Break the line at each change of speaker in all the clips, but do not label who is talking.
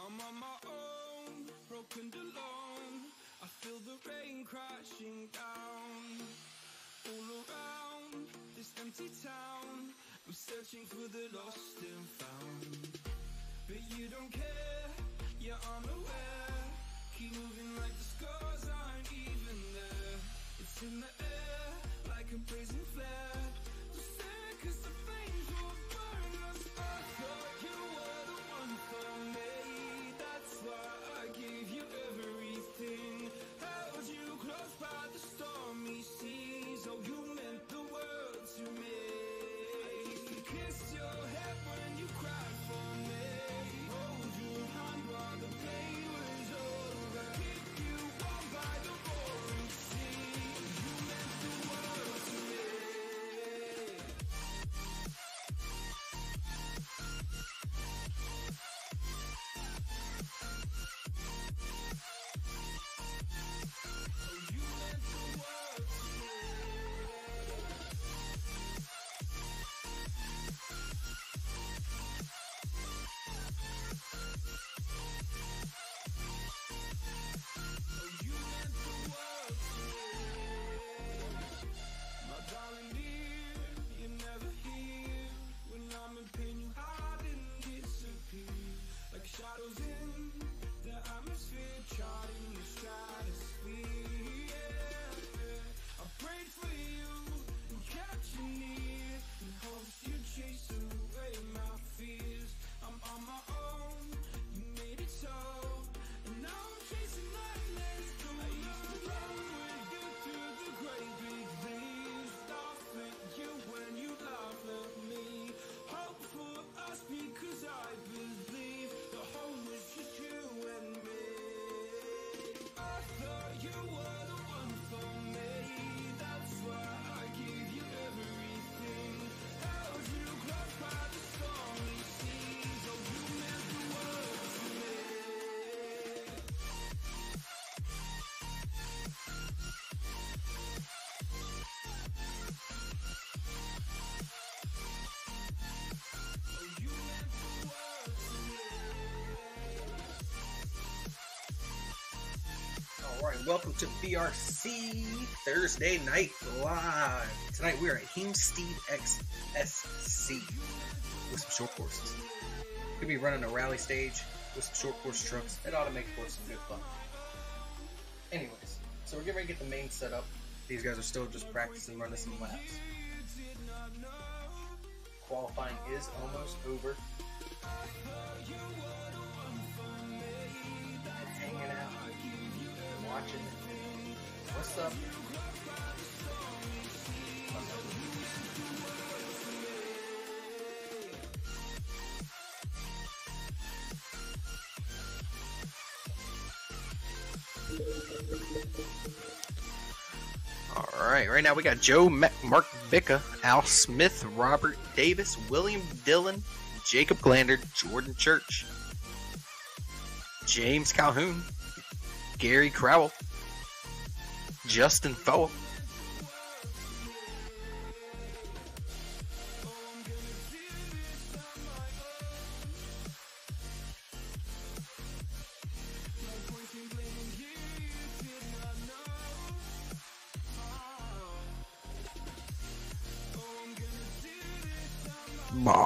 I'm on my own, broken and alone. I feel the rain crashing down. All around this empty town, I'm searching for the lost and found. But you don't care, you're unaware. Keep moving like the scars aren't even there. It's in the air, like a blazing flare. Just stare, 'cause the flames will burn us. I thought you were the one for me. That's why I gave you everything. Held you close by the stormy sea. You meant the world to me. My darling dear, you're never here. When I'm in pain, you hide and disappear. Like shadows in the atmosphere, charting the stratosphere. Yeah. I prayed for you and kept you near, in hopes you'd chase away my fears. I'm on my own, you made it so, and now I'm chasing nightmares. I used to run with you through the great big leaves, laugh at you when you laugh at me. Hope for us because I believe the home was just you and me. I thought you were the one for me, that's why I gave you everything. Held you close by the stormy seas. Oh, you meant the world to me. Oh, you meant the world to me.
Alright, welcome to VRC Thursday Night Live. Tonight we are at Hemstead XSC with some short courses. Could be running a rally stage with some short course trucks. It ought to make for some good fun. Anyways, so we're getting ready to get the main set up. These guys are still just practicing running some laps. Qualifying is almost over. Hanging out, watching. What's up? Alright, right now we got Joe, Mark Bicca, Al Smith, Robert Davis, William Dillon, Jacob Glander, Jordan Church, James Calhoun, Gary Crowell, Justin Fowl,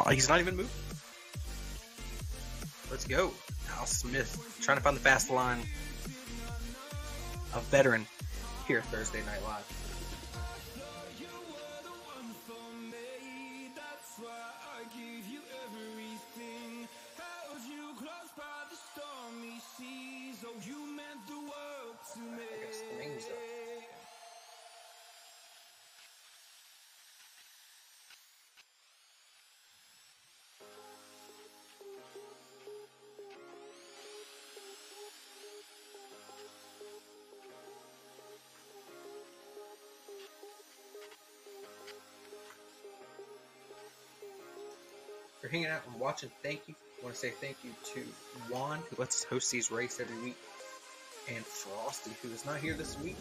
he's not even moving. Let's go. Al Smith trying to find the fast line. A veteran here Thursday Night Live.
You were the one for me, that's why I gave you everything. Held you close by the stormy seas. Oh, you meant the world to me.
I guess the name's up. For hanging out and watching, thank you. I want to say thank you to Juan, who lets us host these races every week, and Frosty, who is not here this week.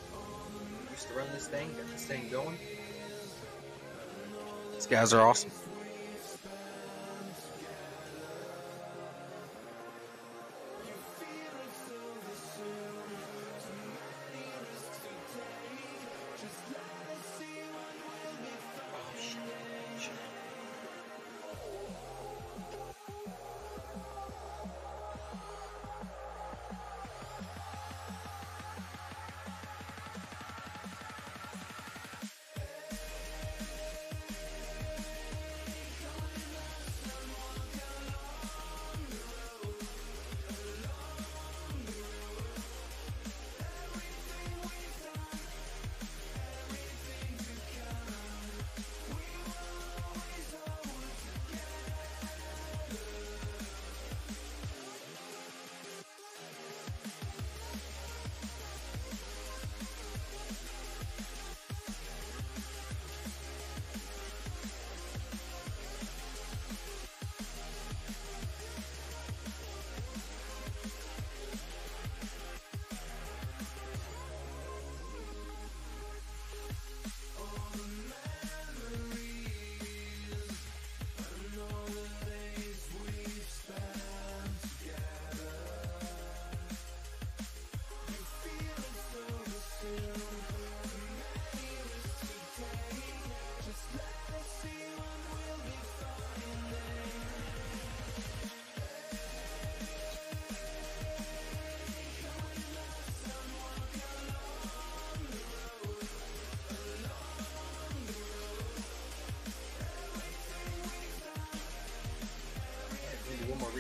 Used to run this thing, got this thing going. These guys are awesome.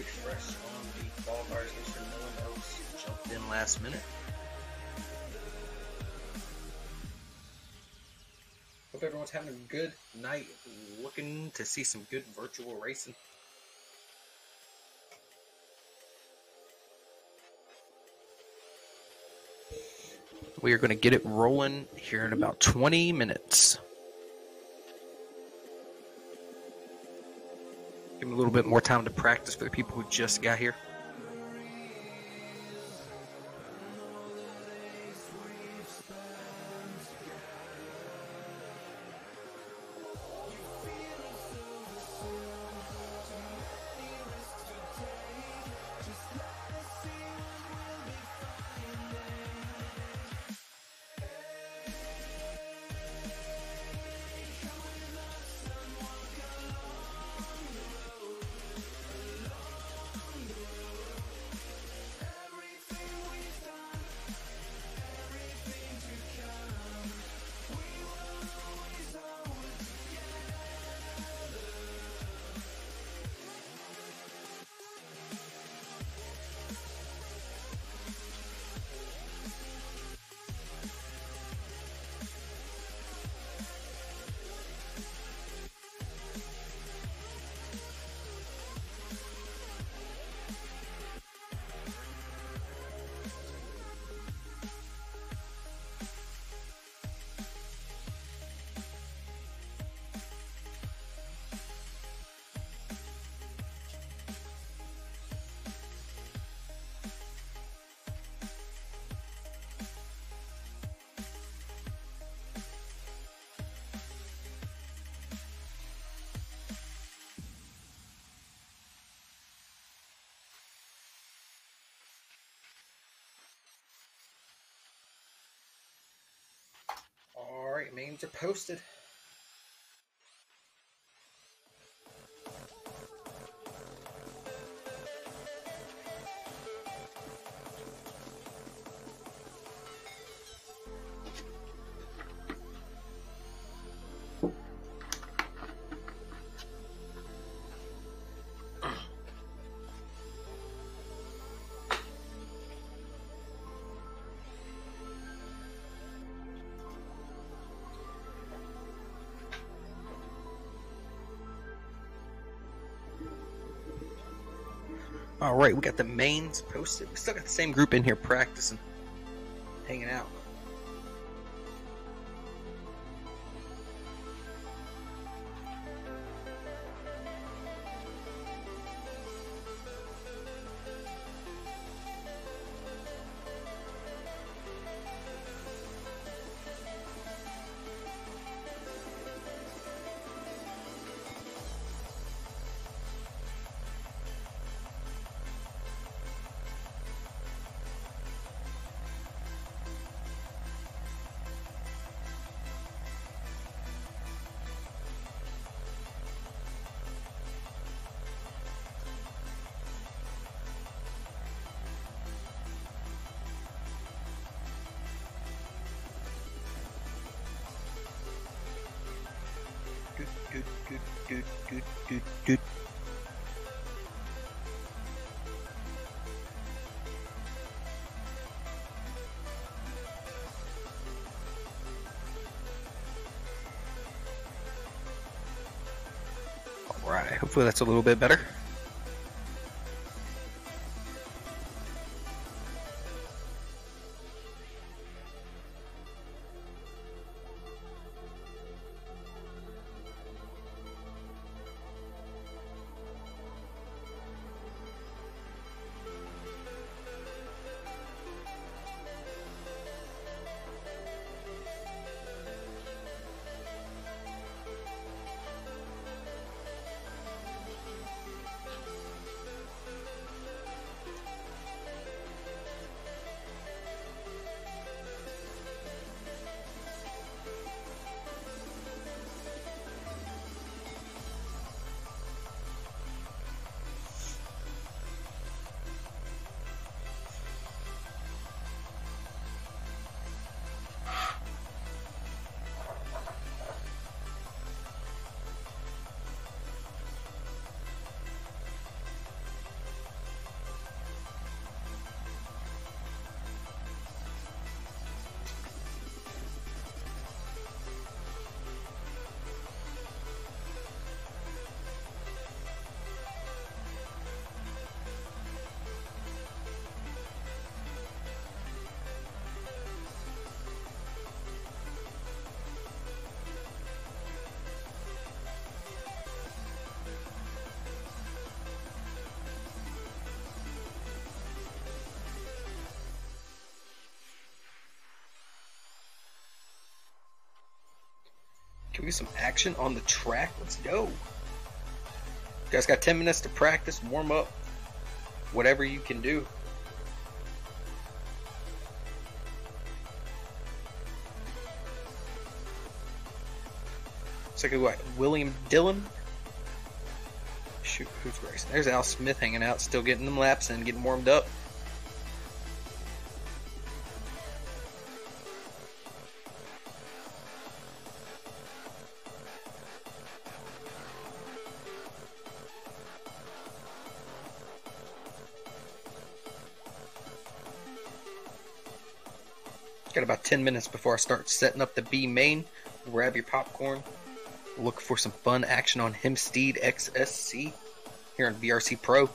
refresh on the qualifiers, make sure no one else jumped in last minute. Hope everyone's having a good night. Looking to see some good virtual racing. We are going to get it rolling here in about 20 minutes. Give me a little bit more time to practice for the people who just got here. Alright, names are posted. Alright, we got the mains posted. We still got the same group in here practicing, hanging out. Alright, hopefully that's a little bit better. Give you some action on the track. Let's go. You guys got 10 minutes to practice, warm up, whatever you can do. Looks like what, William Dillon? Shoot, who's racing? There's Al Smith hanging out, still getting them laps and getting warmed up. Got about 10 minutes before I start setting up the B main. Grab your popcorn. Look for some fun action on Hempstead XSC here on VRC Pro. If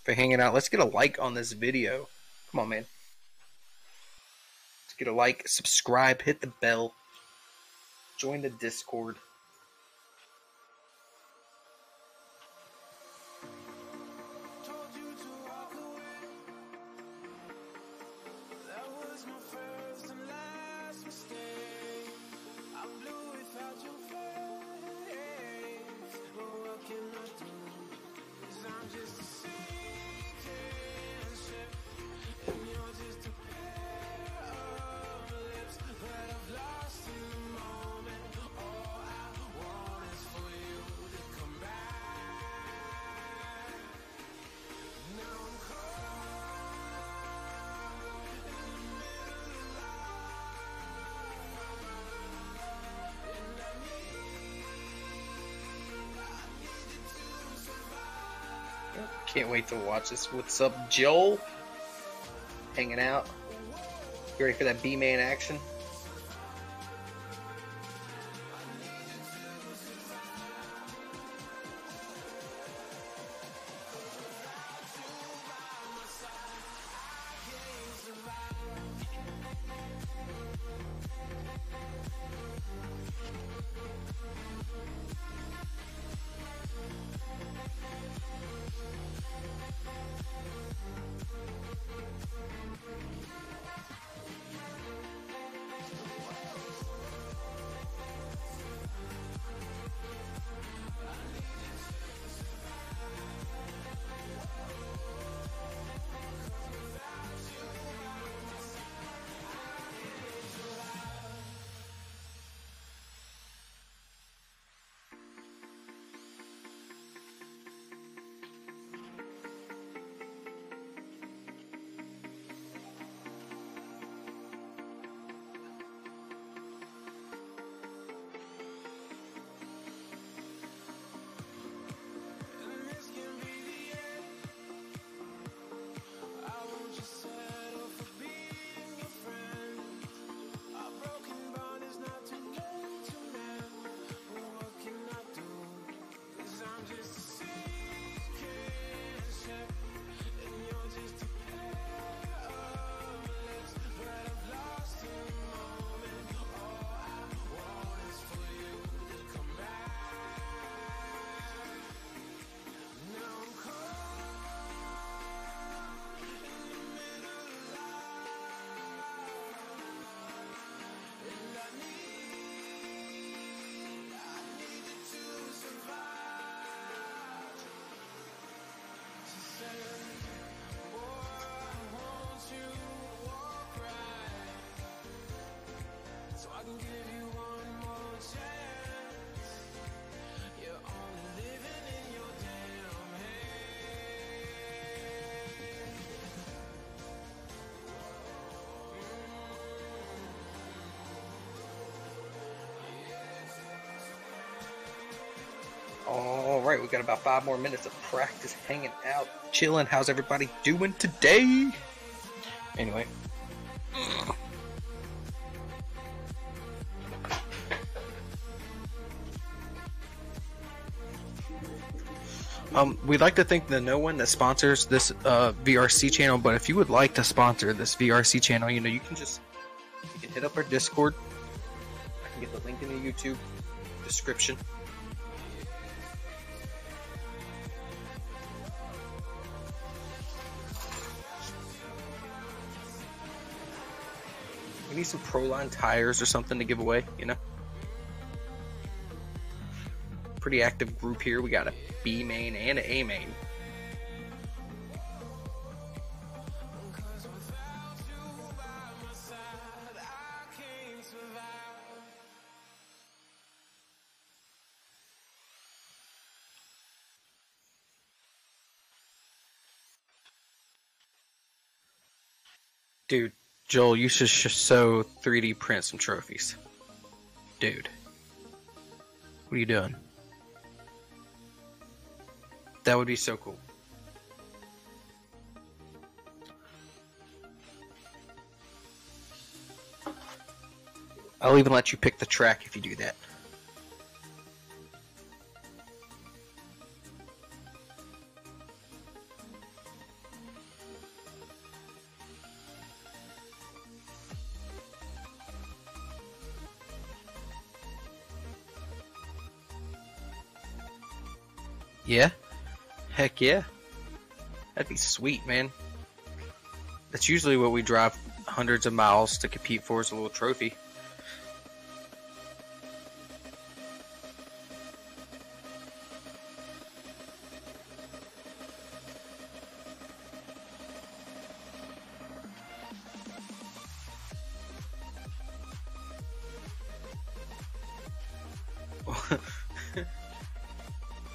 you're hanging out, let's get a like on this video. Come on, man. Let's get a like, subscribe, hit the bell, join the Discord. Can't wait to watch this. What's up, Joel? Hanging out. You ready for that B-man action? Alright, we got about 5 more minutes of practice, hanging out, chilling. How's everybody doing today? Anyway. We'd like to thank the No One that sponsors this VRC channel, but if you would like to sponsor this VRC channel, you know, you can hit up our Discord. I can get the link in the YouTube description. We need some Proline tires or something to give away, you know? Pretty active group here. We got a B main and an A main. Dude, Joel, you should so 3D print some trophies. Dude. What are you doing? That would be so cool. I'll even let you pick the track if you do that. Yeah? Heck yeah. That'd be sweet, man. That's usually what we drive hundreds of miles to compete for, is a little trophy.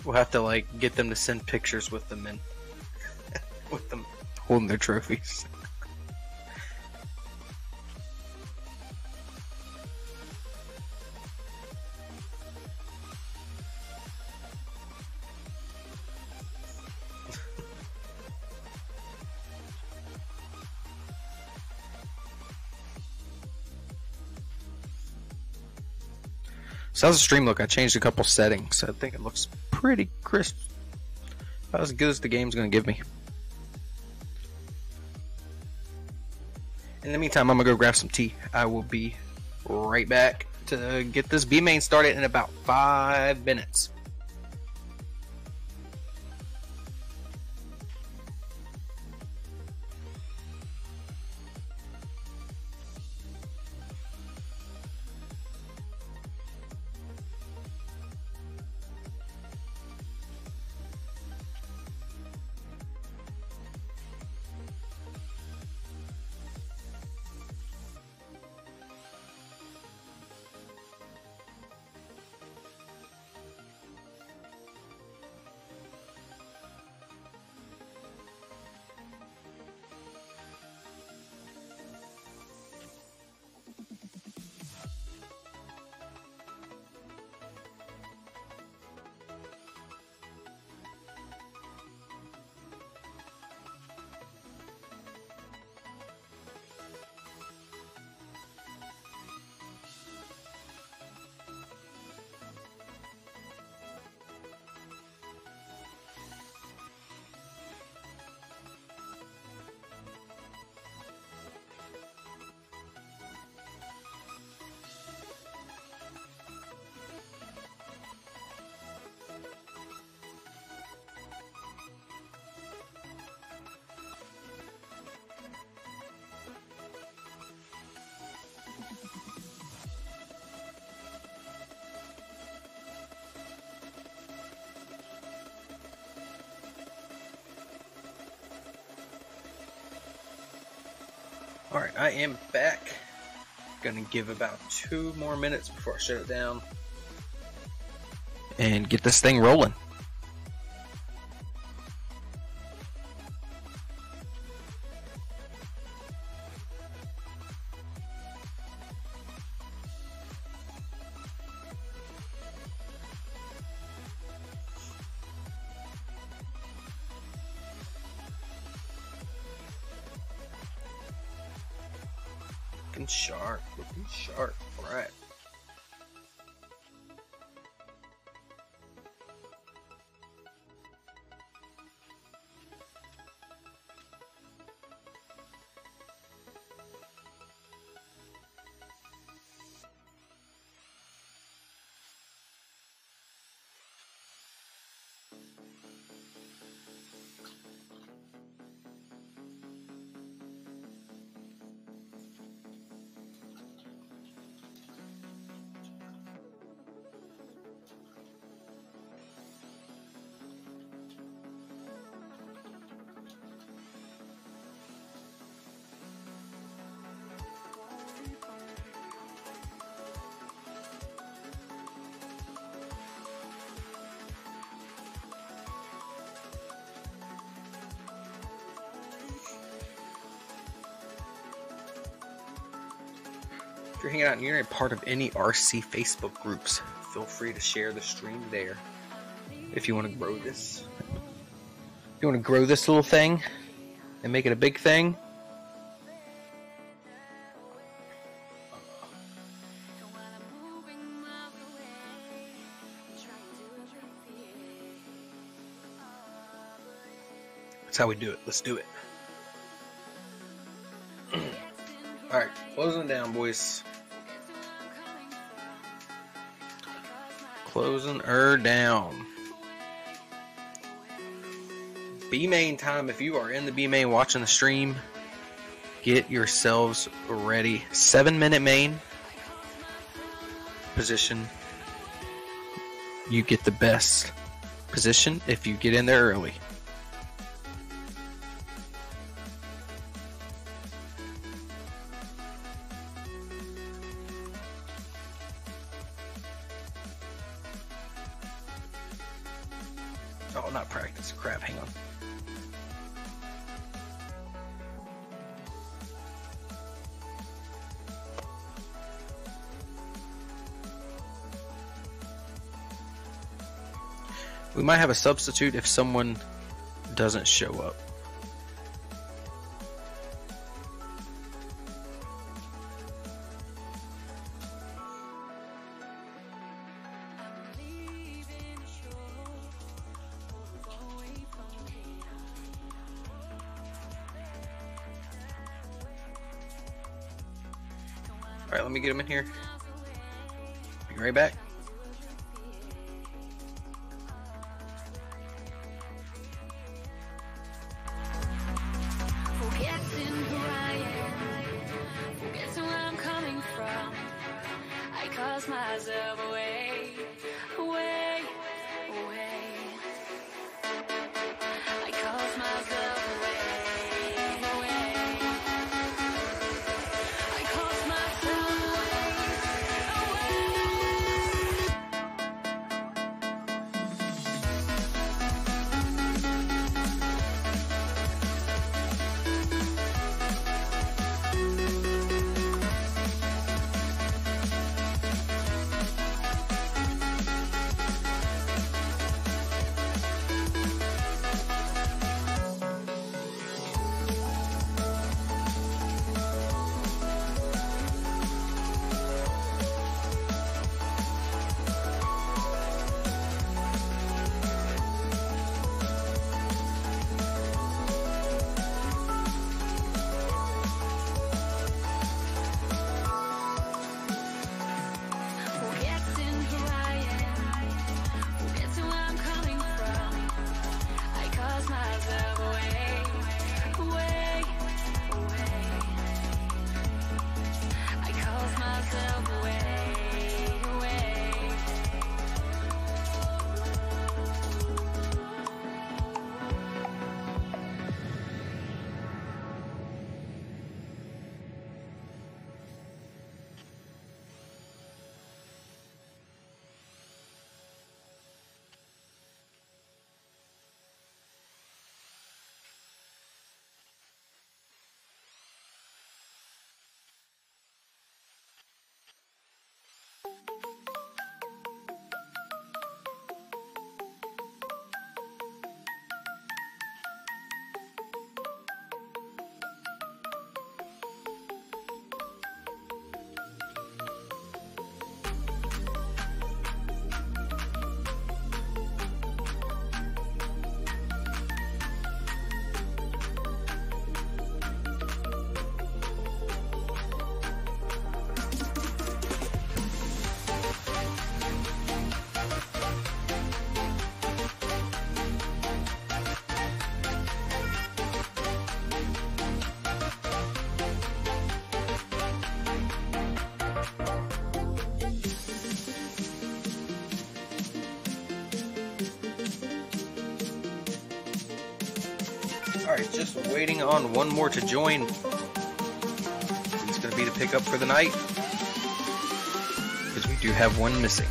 We'll have to like get them to send pictures with them and with them holding their trophies. So how's the stream look? I changed a couple settings. I think it looks pretty crisp. About as good as the game's going to give me. In the meantime, I'm going to go grab some tea. I will be right back to get this B main started in about 5 minutes. Alright, I am back. Gonna give about 2 more minutes before I shut it down and get this thing rolling. Looking sharp, looking sharp. All right. If you're hanging out and you're a part of any RC Facebook groups, feel free to share the stream there. If you want to grow this. If you want to grow this little thing and make it a big thing. That's how we do it. Let's do it. Alright, closing down, boys. Closing her down. B main time. If you are in the B main watching the stream, get yourselves ready. 7-minute main position. You get the best position if you get in there early. Oh, not practice. Crap, hang on. We might have a substitute if someone doesn't show up. Alright, let me get him in here. Be right back. Alright, just waiting on one more to join. He's going to be the pickup for the night, because we do have one missing.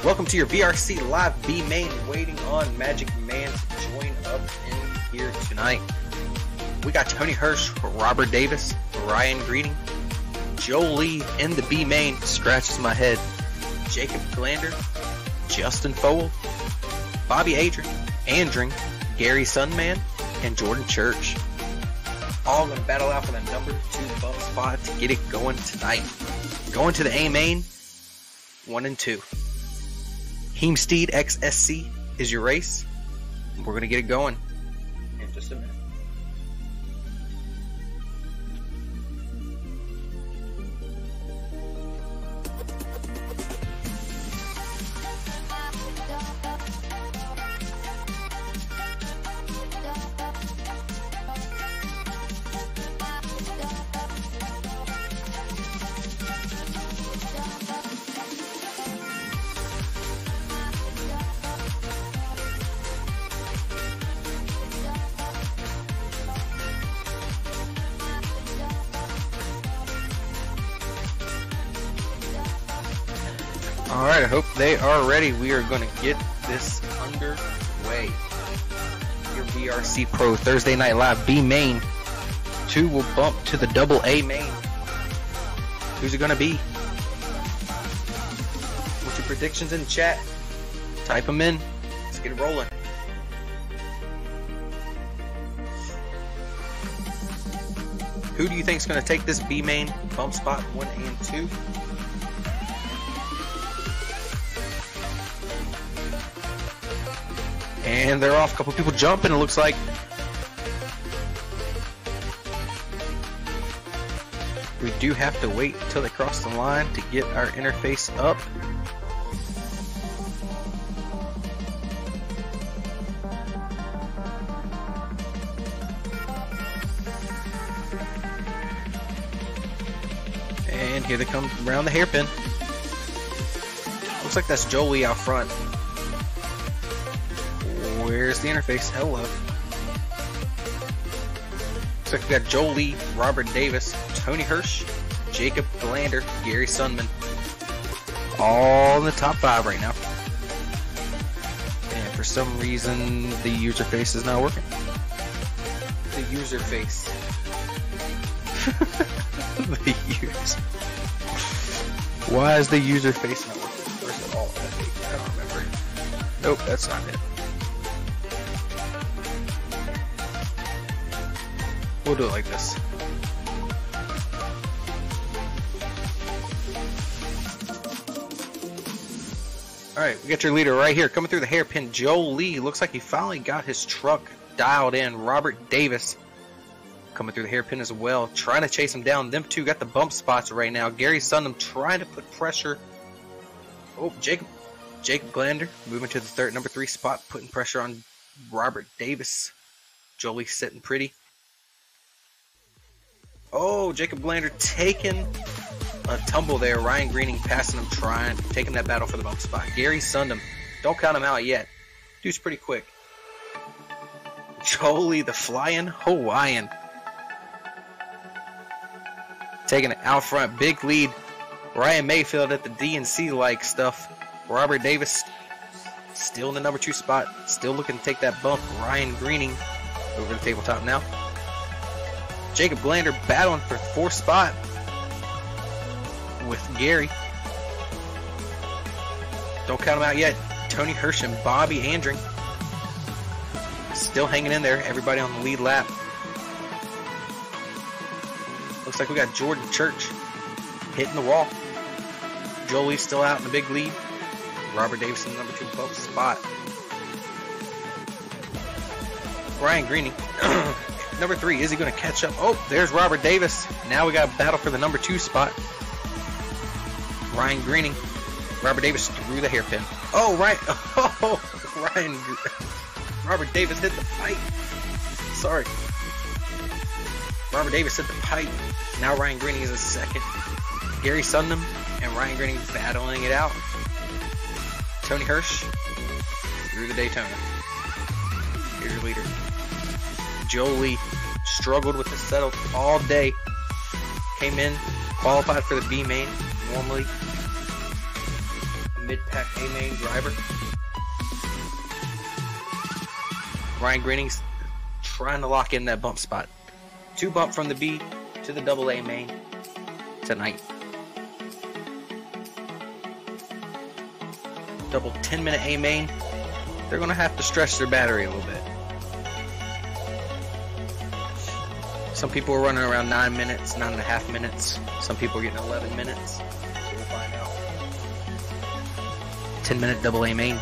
Welcome to your VRC Live B main, waiting on Magic Man to join up in here tonight. We got Tony Hirsch, Robert Davis, Ryan Greeting, Jolie in the B main, scratches my head. Jacob Glander, Justin Fowl, Bobby Andring, Gary Sunman, and Jordan Church. All going to battle out for the number 2 bump spot to get it going tonight. Going to the A main, 1 and 2. Heemsteed XSC is your race. We're going to get it going in just a minute. Alright, I hope they are ready. We are going to get this underway. Your VRC Pro Thursday Night Live B main. 2 will bump to the double A main. Who's it going to be? What's your predictions in the chat? Type them in. Let's get it rolling. Who do you think is going to take this B main bump spot 1 and 2? And they're off. A couple people jumping, it looks like. We do have to wait until they cross the line to get our interface up. And here they come around the hairpin. Looks like that's Jolie out front. Where's the interface? Hello. Looks like we got Jolie, Robert Davis, Tony Hirsch, Jacob Glander, Gary Sunman. All in the top 5 right now. And for some reason, the user face is not working. The user face. The user. Why is the user face not working? First of all, I don't remember. Nope, that's not it. We'll do it like this. Alright, we got your leader right here coming through the hairpin. Jolie looks like he finally got his truck dialed in. Robert Davis coming through the hairpin as well, trying to chase him down. Them two got the bump spots right now. Gary Sundham trying to put pressure. Oh, Jacob Glander moving to the number 3 spot, putting pressure on Robert Davis. Jolie sitting pretty. Oh, Jacob Glander taking a tumble there. Ryan Greening passing him, taking that battle for the bump spot. Gary Sundham, don't count him out yet. Dude's pretty quick. Jolie, the flying Hawaiian, taking it out front. Big lead. Ryan Mayfield at the DNC-like stuff. Robert Davis still in the number 2 spot. Still looking to take that bump. Ryan Greening over the tabletop now. Jacob Glander battling for 4th spot with Gary. Don't count him out yet. Tony Hirsch and Bobby Andring still hanging in there. Everybody on the lead lap. Looks like we got Jordan Church hitting the wall. Jolie's still out in the big lead. Robert Davis in the number 2 spot. Ryan Greening. Number 3, is he going to catch up? Oh, there's Robert Davis. Now we got a battle for the number 2 spot. Ryan Greening. Robert Davis through the hairpin. Oh, right. Oh, Robert Davis hit the pipe. Sorry. Robert Davis hit the pipe. Now Ryan Greening is in 2nd. Gary Sundham and Ryan Greening battling it out. Tony Hirsch through the Daytona. Here's your leader. Jolie struggled with the setup all day. Came in, qualified for the B main. Normally a mid-pack A main driver. Ryan Greening's trying to lock in that bump spot. 2 bump from the B to the double A main. tonight. Double 10-minute A main. They're going to have to stretch their battery a little bit. Some people are running around 9 minutes, 9.5 minutes. Some people are getting 11 minutes. So we'll find out. 10-minute double A main.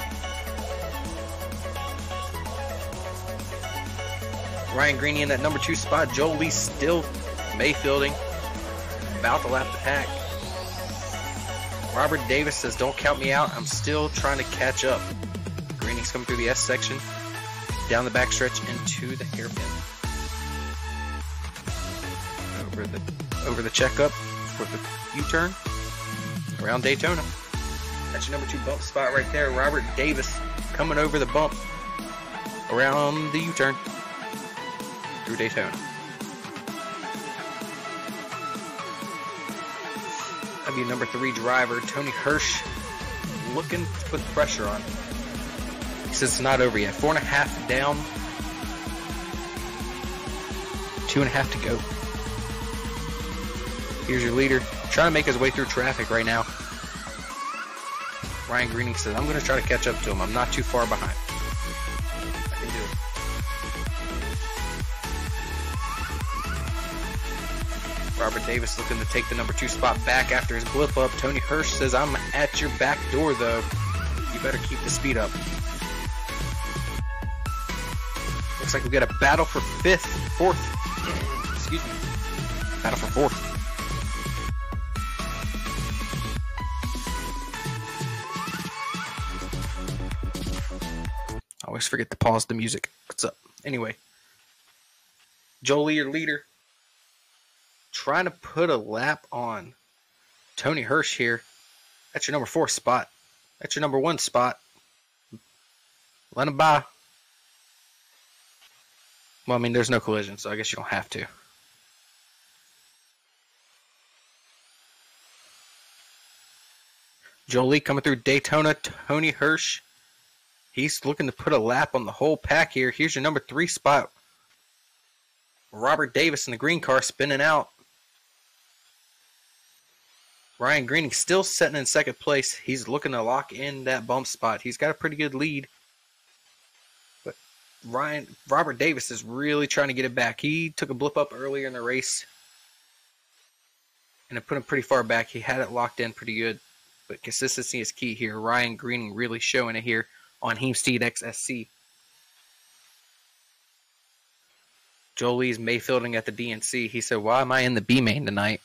Ryan Greeny in that number 2 spot. Joel Lee still Mayfielding. About to lap the pack. Robert Davis says, don't count me out. I'm still trying to catch up. Greening's coming through the S section. Down the backstretch into the hairpin. Over the checkup for the U-turn. Around Daytona. That's your number 2 bump spot right there. Robert Davis coming over the bump. Around the U-turn. Through Daytona. That'd be number 3 driver, Tony Hirsch, looking to put pressure on. He says it's not over yet. 4.5 down. 2.5 to go. Here's your leader, trying to make his way through traffic right now. Ryan Greening says, I'm going to try to catch up to him. I'm not too far behind. I can do it. Robert Davis looking to take the number 2 spot back after his blip up. Tony Hirsch says, I'm at your back door though. You better keep the speed up. Looks like we got a battle for 4th. Excuse me. Battle for 4th. I always forget to pause the music. What's up? Anyway. Jolie, your leader. Trying to put a lap on Tony Hirsch here. That's your number 4 spot. That's your number 1 spot. Let him by. Well, I mean, there's no collision, so I guess you don't have to. Jolie coming through Daytona. Tony Hirsch. He's looking to put a lap on the whole pack here. Here's your number 3 spot. Robert Davis in the green car spinning out. Ryan Greening still sitting in 2nd place. He's looking to lock in that bump spot. He's got a pretty good lead. But Robert Davis is really trying to get it back. He took a blip up earlier in the race. And it put him pretty far back. He had it locked in pretty good. But consistency is key here. Ryan Greening really showing it here on Heemsteed XSC. Jolie's Mayfielding at the DNC. He said, why am I in the B main tonight?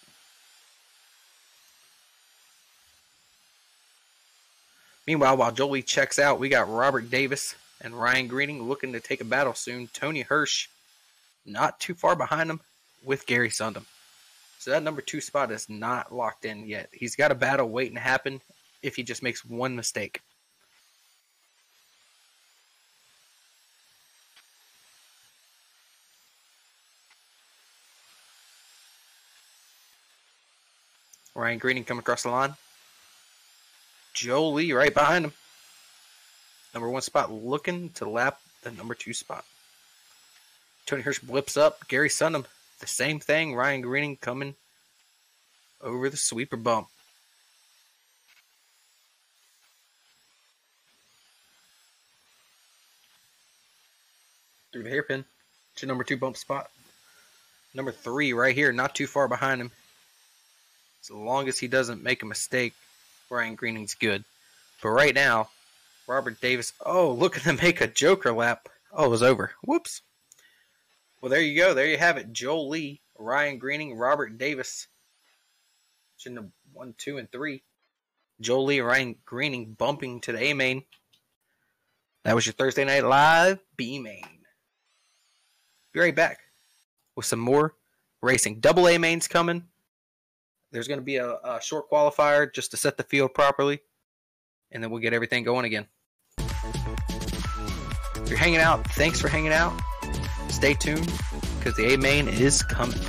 Meanwhile, while Jolie checks out, we got Robert Davis and Ryan Greening looking to take a battle soon. Tony Hirsch not too far behind him with Gary Sundum. So that number 2 spot is not locked in yet. He's got a battle waiting to happen if he just makes one mistake. Ryan Greening coming across the line. Jolie right behind him. Number 1 spot looking to lap the number 2 spot. Tony Hirsch blips up. Gary Sundum, the same thing. Ryan Greening coming over the sweeper bump. Through the hairpin to number 2 bump spot. Number 3 right here, not too far behind him. As long as he doesn't make a mistake, Ryan Greening's good. But right now, Robert Davis, looking to make a joker lap. It was over. Whoops. Well, there you go. There you have it. Joel Lee, Ryan Greening, Robert Davis. In the 1, 2, and 3. Joel Lee, Ryan Greening bumping to the A main. That was your Thursday Night Live B main. Be right back with some more racing. Double A mains coming. There's going to be a short qualifier just to set the field properly. And then we'll get everything going again. If you're hanging out, thanks for hanging out. Stay tuned because the A main is coming.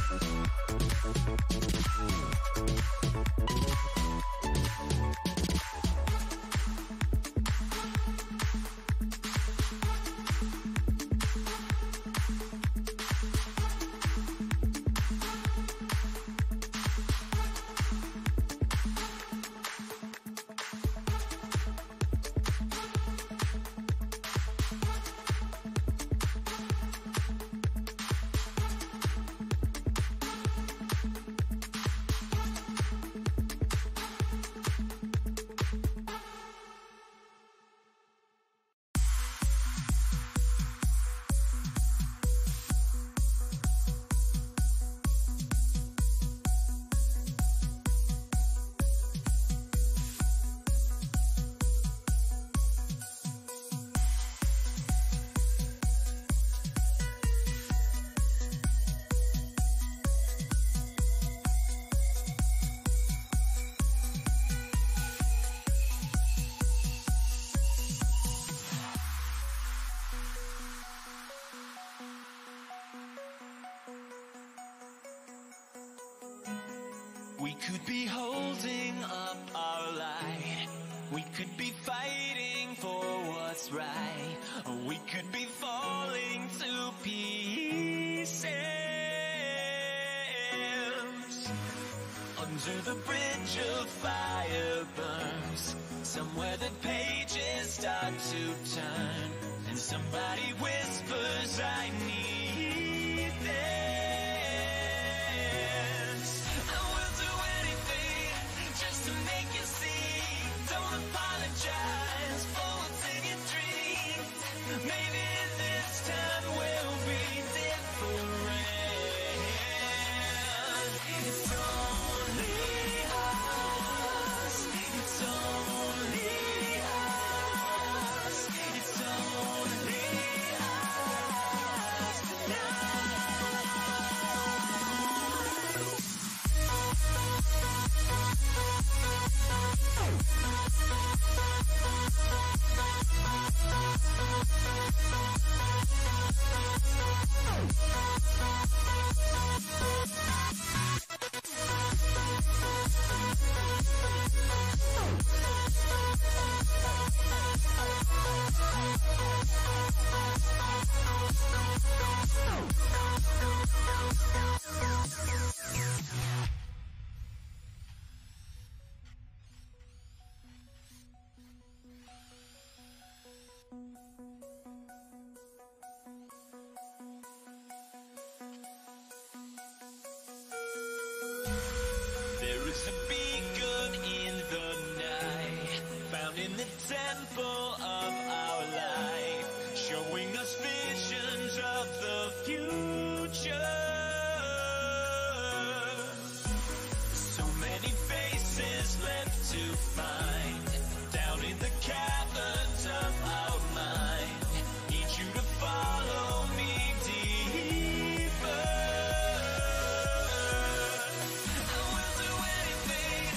could be holding up our light. We could be fighting for what's right. Or we could be falling to pieces. Under the bridge of fire burns, somewhere the pages start to turn, and somebody whispers, I need this. I will do anything just to make you see. Don't apologize for what's in your dreams. Maybe this time will be different. It's only us. It's only us. It's only us There is a beacon in the night, found in the temple of our life, showing us visions of the future. So many faces left to find, down in the caverns of our mind. Need you to follow me deeper. I will do anything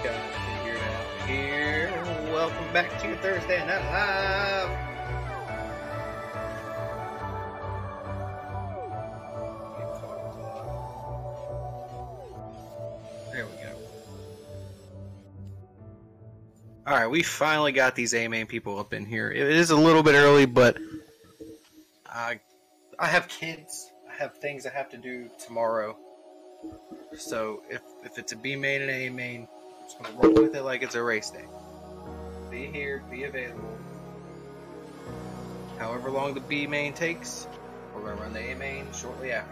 gotta figure it out here. Welcome back to Thursday Night Live. There we go. Alright, we finally got these A-Main people up in here. It is a little bit early, but I have kids. I have things I have to do tomorrow. So if it's a B-Main and A-Main, I'm just going to roll with it like it's a race day. Be here, be available. However long the B-Main takes, we're going to run the A-Main shortly after.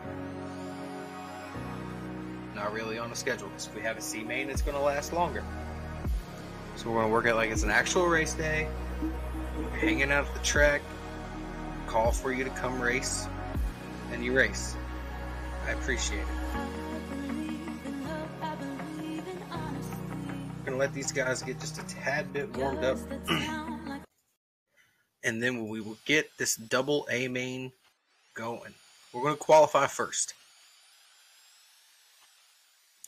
Not really on a schedule, because if we have a C-Main, it's going to last longer. So we're going to work it like it's an actual race day. You're hanging out at the track, call for you to come race, and you race. I appreciate it. I'm going to let these guys get just a tad bit warmed up. And then we will get this double A-Main going. We're going to qualify first.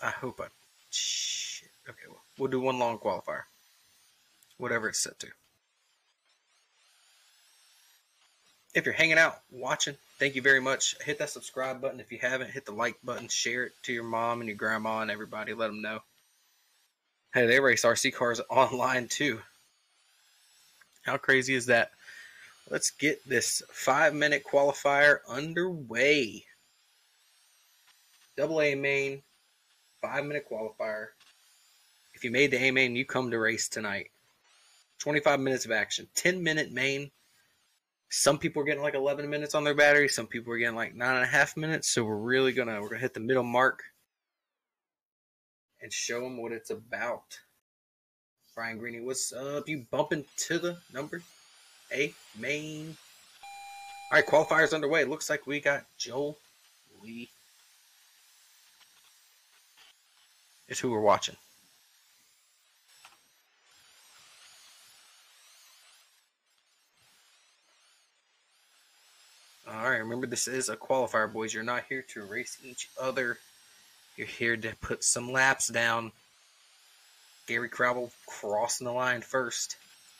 I hope I... Shit. Okay, well, we'll do one long qualifier. Whatever it's set to. If you're hanging out, watching, thank you very much. Hit that subscribe button if you haven't. Hit the like button. Share it to your mom and your grandma and everybody. Let them know. Hey, they race RC cars online too. How crazy is that? Let's get this 5-minute qualifier underway. Double A-Main, 5-minute qualifier. If you made the A-Main, you come to race tonight. 25 minutes of action. 10-minute main. Some people are getting like 11 minutes on their battery. Some people are getting like 9.5 minutes. So we're gonna hit the middle mark and show them what it's about. Brian Greeny, what's up? You bumping to the number A-Main. All right, qualifier's underway. It looks like we got Joel Lee. It's who we're watching. Alright, remember this is a qualifier, boys. You're not here to race each other. You're here to put some laps down. Gary Crowell crossing the line first.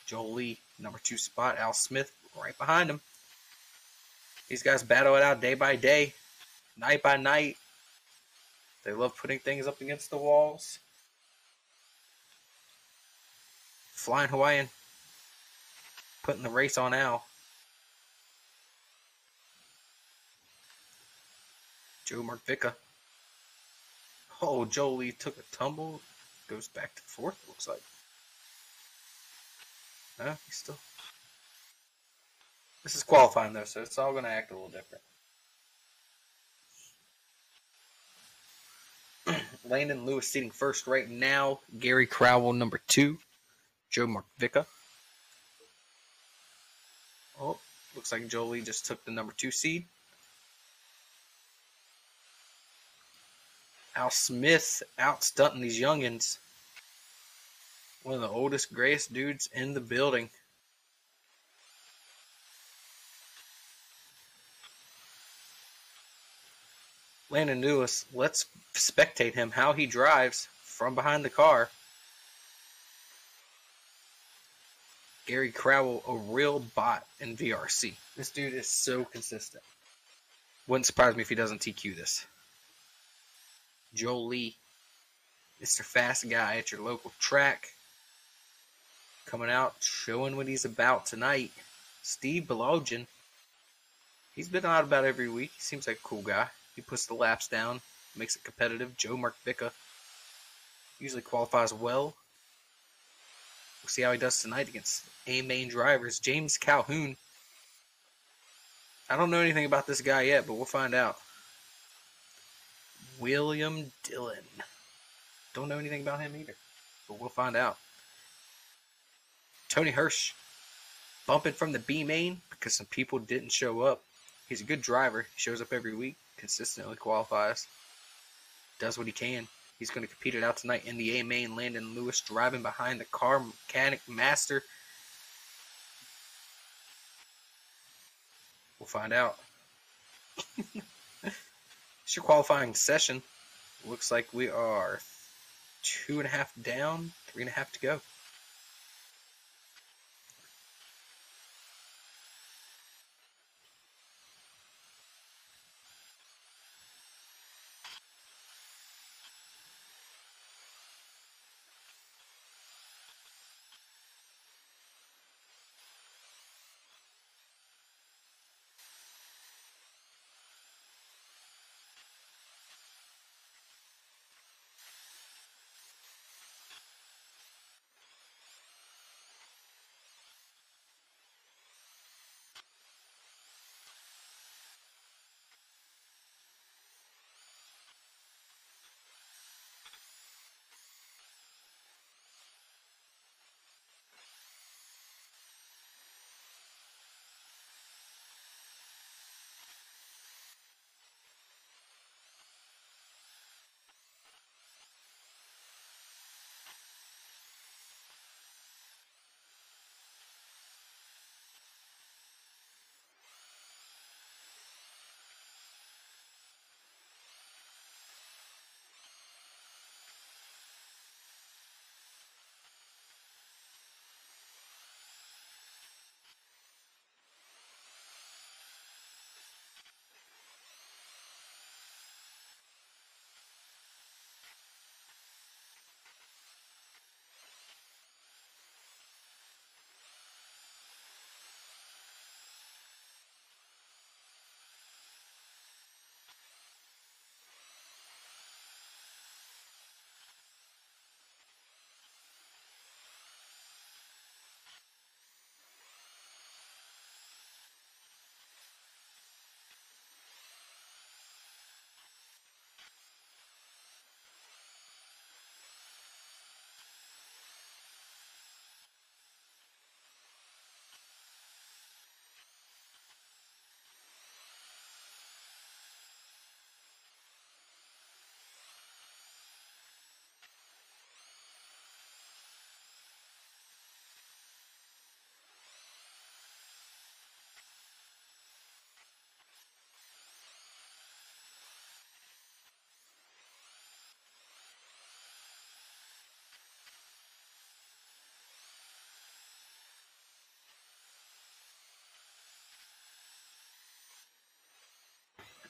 Joel Lee, number 2 spot. Al Smith right behind him. These guys battle it out day by day, night by night. They love putting things up against the walls. Flying Hawaiian, putting the race on Al. Joe Markvicka. Oh, Joel Lee took a tumble. Goes back to 4th, looks like. No, he's still... This is qualifying, though, so it's all going to act a little different. Landon Lewis seating first right now. Gary Crowell, number 2. Joe Markvicka. Oh, looks like Joel Lee just took the number 2 seed. Al Smith out-stunting these youngins. One of the oldest, grayest dudes in the building. Landon Lewis, let's spectate him, how he drives from behind the car. Gary Crowell, a real bot in VRC. This dude is so consistent. Wouldn't surprise me if he doesn't TQ this. Joel Lee, Mr. Fast Guy at your local track. Coming out, showing what he's about tonight. Steve Belogian. He's been out about every week. He seems like a cool guy. He puts the laps down, makes it competitive. Joe Markvicka usually qualifies well. We'll see how he does tonight against A-Main drivers. James Calhoun. I don't know anything about this guy yet, but we'll find out. William Dillon. Don't know anything about him either, but we'll find out. Tony Hirsch bumping from the B-Main because some people didn't show up. He's a good driver. He shows up every week, consistently qualifies, does what he can. He's going to compete it out tonight in the A-Main. Landon Lewis driving behind the car mechanic master. We'll find out. It's your qualifying session. Looks like we are 2.5 down, 3.5 to go.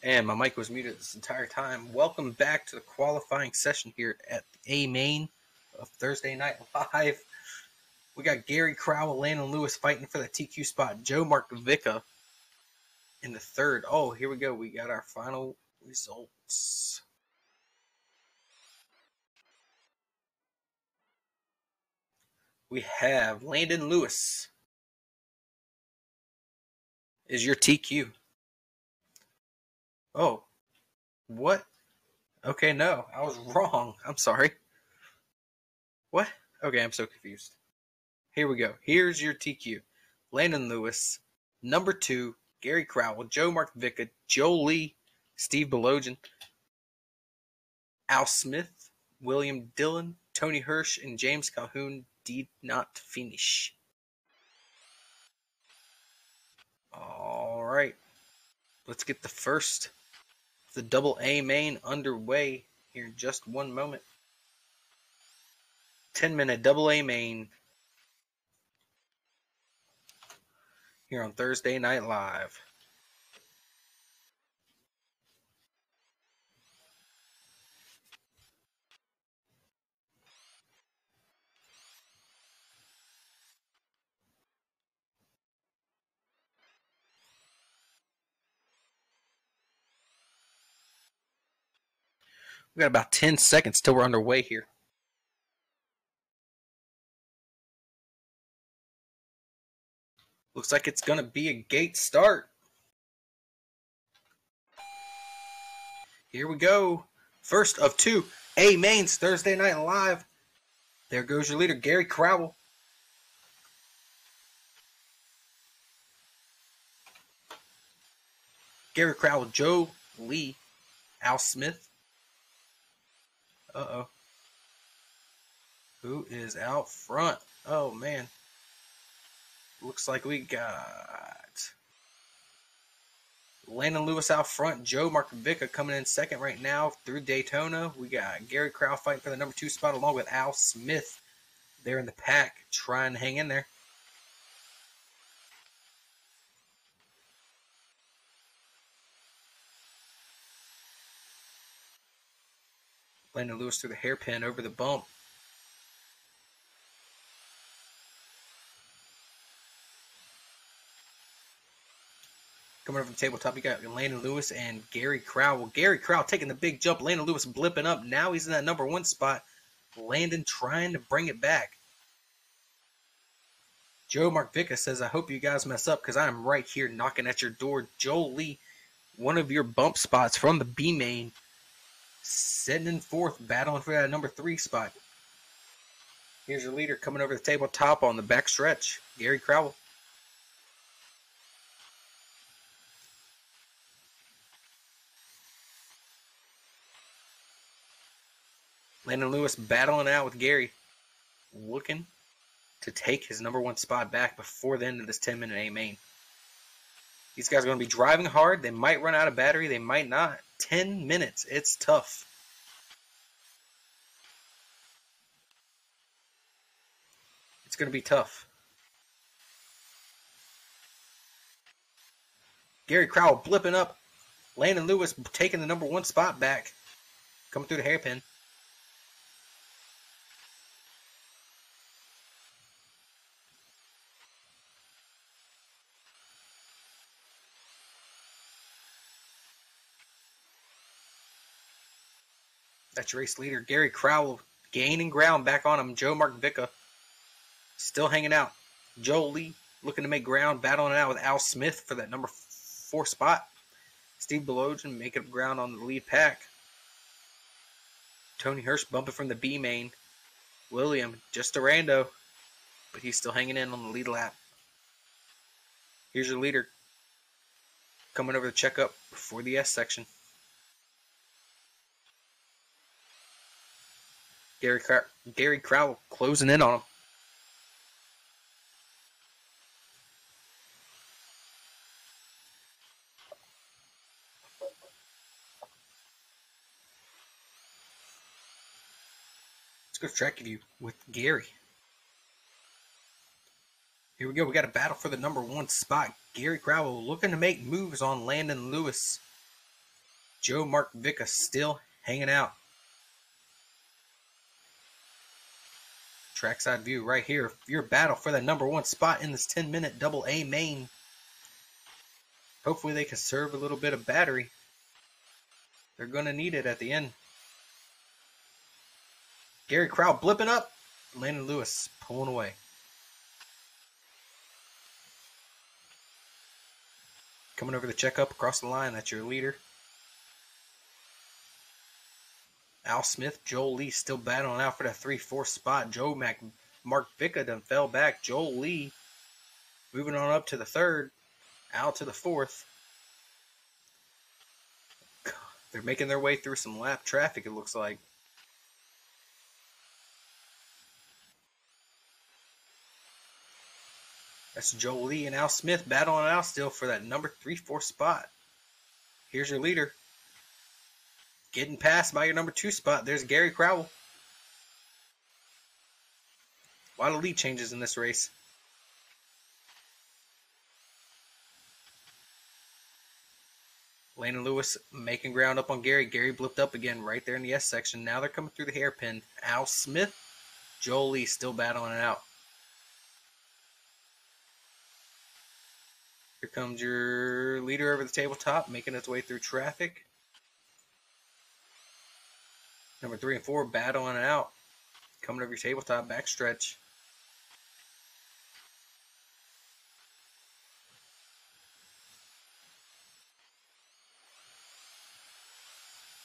And my mic was muted this entire time. Welcome back to the qualifying session here at the A main of Thursday Night Live. We got Gary Crowell, Landon Lewis fighting for the TQ spot. Joe Markovica in the third. Oh, here we go. We got our final results. We have Landon Lewis is your TQ. Oh, what? Okay, no, I was wrong. I'm sorry. What? Okay, I'm so confused. Here we go. Here's your TQ. Landon Lewis, number 2, Gary Crowell, Joe Markovica, Joe Lee, Steve Belogan, Al Smith, William Dillon, Tony Hirsch, and James Calhoun did not finish. All right. Let's get the double A main underway here in just one moment. 10-minute double A main here on Thursday Night Live. We got about 10 seconds till we're underway here. Looks like it's going to be a gate start. Here we go. First of 2 A mains, Thursday Night Live. There goes your leader, Gary Crowell. Gary Crowell, Joe Lee, Al Smith. Uh-oh. Who is out front? Oh, man. Looks like we got Landon Lewis out front. Joe Markovica coming in second right now through Daytona. We got Gary Crowell fighting for the number 2 spot along with Al Smith there in the pack trying to hang in there. Landon Lewis through the hairpin over the bump. Coming over the tabletop, you got Landon Lewis and Gary Crowell. Well, Gary Crowell taking the big jump. Landon Lewis blipping up. Now he's in that number 1 spot. Landon trying to bring it back. Joe Markovica says, I hope you guys mess up because I'm right here knocking at your door. Joel Lee, one of your bump spots from the B main, sitting in 4th, battling for that number 3 spot. Here's your leader coming over the tabletop on the back stretch, Gary Crowell. Landon Lewis battling out with Gary, looking to take his number 1 spot back before the end of this 10-minute A main. These guys are going to be driving hard. They might run out of battery. They might not. 10 minutes. It's tough. It's going to be tough. Gary Crowell blipping up. Landon Lewis taking the number 1 spot back. Coming through the hairpin. That's your race leader, Gary Crowell, gaining ground back on him. Joe Markovica still hanging out. Joe Lee looking to make ground, battling it out with Al Smith for that number 4 spot. Steve Belogen making up ground on the lead pack. Tony Hirsch bumping from the B main. William just a rando, but he's still hanging in on the lead lap. Here's your leader coming over the checkup before the S section. Gary Crowell closing in on him. Let's go to track view with Gary. Here we go. We got a battle for the number 1 spot. Gary Crowell looking to make moves on Landon Lewis. Joe Markovica still hanging out. Trackside view right here. Your battle for the number 1 spot in this 10-minute double A main. Hopefully they can serve a little bit of battery. They're going to need it at the end. Gary Crowell blipping up. Landon Lewis pulling away. Coming over the checkup across the line. That's your leader. Al Smith, Joel Lee still battling out for that 3-4 spot. Markovica done fell back. Joel Lee moving on up to the 3rd. Al to the 4th. They're making their way through some lap traffic, it looks like. That's Joel Lee and Al Smith battling out still for that number 3-4 spot. Here's your leader. Getting passed by your number 2 spot. There's Gary Crowell. A lot of lead changes in this race. Landon Lewis making ground up on Gary. Gary blipped up again right there in the S section. Now they're coming through the hairpin. Al Smith, Joel Lee still battling it out. Here comes your leader over the tabletop, making its way through traffic. Number 3 and 4 battling it out. Coming over your tabletop backstretch.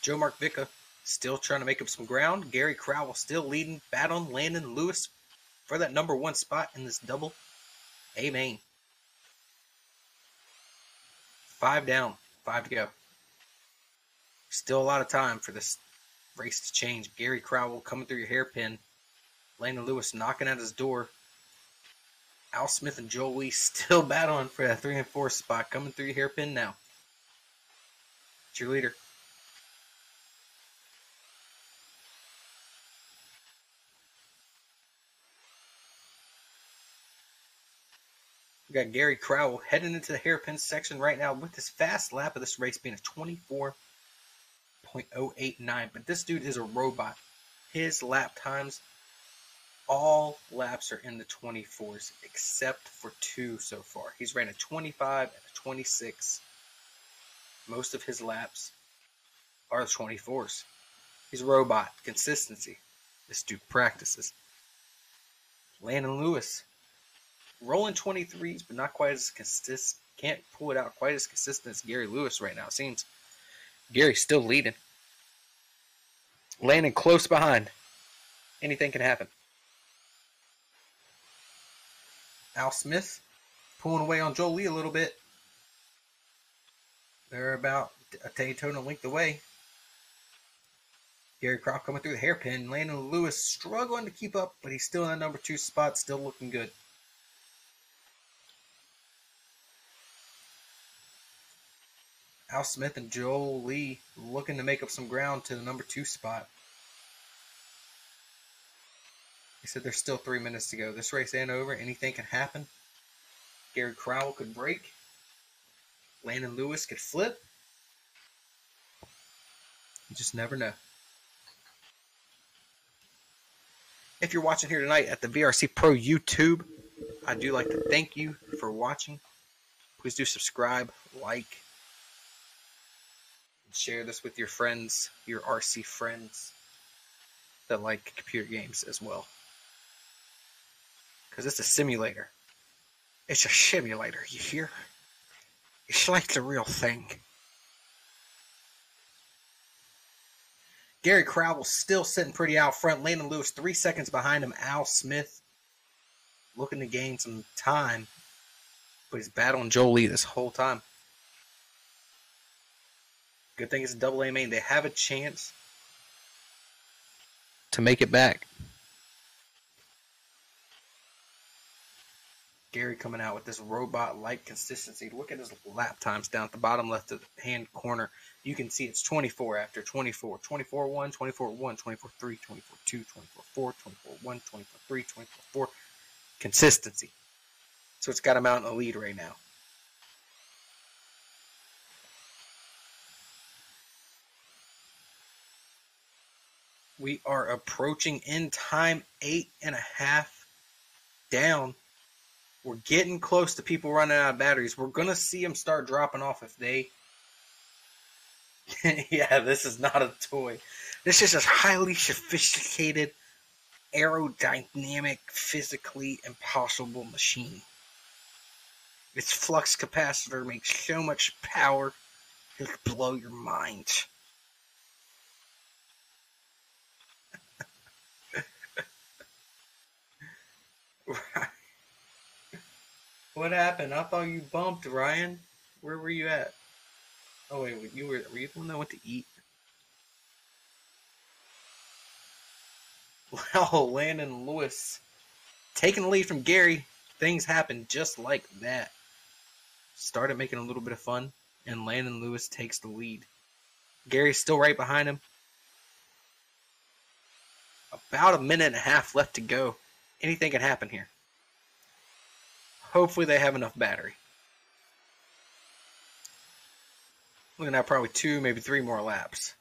Joe Markovica still trying to make up some ground. Gary Crowell still leading, battling Landon Lewis for that number 1 spot in this double A main. 5 down, 5 to go. Still a lot of time for this race to change. Gary Crowell coming through your hairpin. Landon Lewis knocking at his door. Al Smith and Joel Lee still battling for that 3 and 4 spot. Coming through your hairpin now. It's your leader. We got Gary Crowell heading into the hairpin section right now with his fast lap of this race being a 24.089. But this dude is a robot. His lap times, all laps are in the 24s except for 2 so far. He's ran a 25 and a 26. Most of his laps are the 24s. He's a robot. Consistency. This dude practices. Landon Lewis. Rolling 23s, but not quite as consistent. Can't pull it out quite as consistent as Gary Lewis right now, it seems. Gary's still leading. Landon close behind. Anything can happen. Al Smith pulling away on Joel Lee a little bit. They're about a Daytona length away. Gary Croft coming through the hairpin. Landon Lewis struggling to keep up, but he's still in the number 2 spot, still looking good. Al Smith and Joel Lee looking to make up some ground to the number 2 spot. He said there's still 3 minutes to go. This race ain't over. Anything can happen. Gary Crowell could break. Landon Lewis could flip. You just never know. If you're watching here tonight at the VRC Pro YouTube, I do like to thank you for watching. Please do subscribe, like, and share this with your friends, your RC friends that like computer games as well. Because it's a simulator. It's a simulator, you hear? It's like the real thing. Gary Crowell still sitting pretty out front. Landon Lewis 3 seconds behind him. Al Smith looking to gain some time. But he's battling Joel Lee this whole time. Good thing it's a double A main. They have a chance to make it back. Gary coming out with this robot-like consistency. Look at his lap times down at the bottom left of the hand corner. You can see it's 24 after 24. 24-1, 24-1, 24-3, 24-2, 24-4, 24-1, 24-3, 24-4. Consistency. So it's got him out in the lead right now. We are approaching in time 8.5 down. We're getting close to people running out of batteries. We're going to see them start dropping off if they... Yeah, this is not a toy. This is a highly sophisticated, aerodynamic, physically impossible machine. Its flux capacitor makes so much power, it'll blow your mind. What happened? I thought you bumped, Ryan. Where were you at? Oh wait, were you the one that went to eat? Well, Landon Lewis taking the lead from Gary. Things happened just like that. Started making a little bit of fun, and Landon Lewis takes the lead. Gary's still right behind him. About a minute and a half left to go. Anything can happen here. Hopefully they have enough battery. Looking at probably 2, maybe 3 more laps.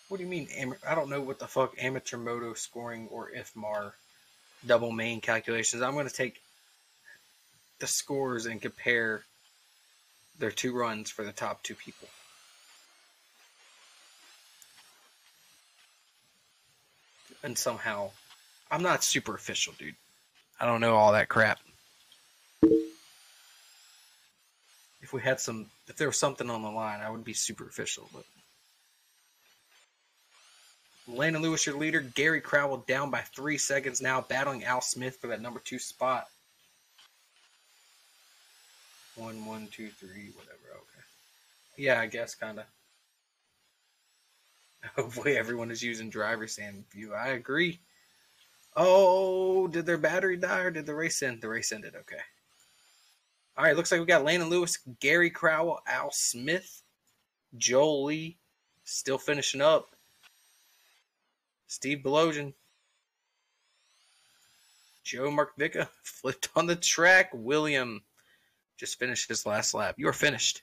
What do you mean? I don't know what the fuck amateur moto scoring or IFMAR double main calculations. I'm going to take the scores and compare their 2 runs for the top 2 people. And somehow, I'm not super official, dude. I don't know all that crap. If there was something on the line, I would be super official. But Landon Lewis, your leader. Gary Crowell down by 3 seconds now, battling Al Smith for that number 2 spot. 1, 1, 2, 3, whatever. Okay. Yeah, I guess kind of. Hopefully everyone is using driver's stand view. I agree. Oh, did their battery die or did the race end? The race ended. Okay. All right, looks like we got Landon Lewis, Gary Crowell, Al Smith, Joel Lee, still finishing up. Steve Belogian, Joe Markvica flipped on the track. William just finished his last lap. You are finished.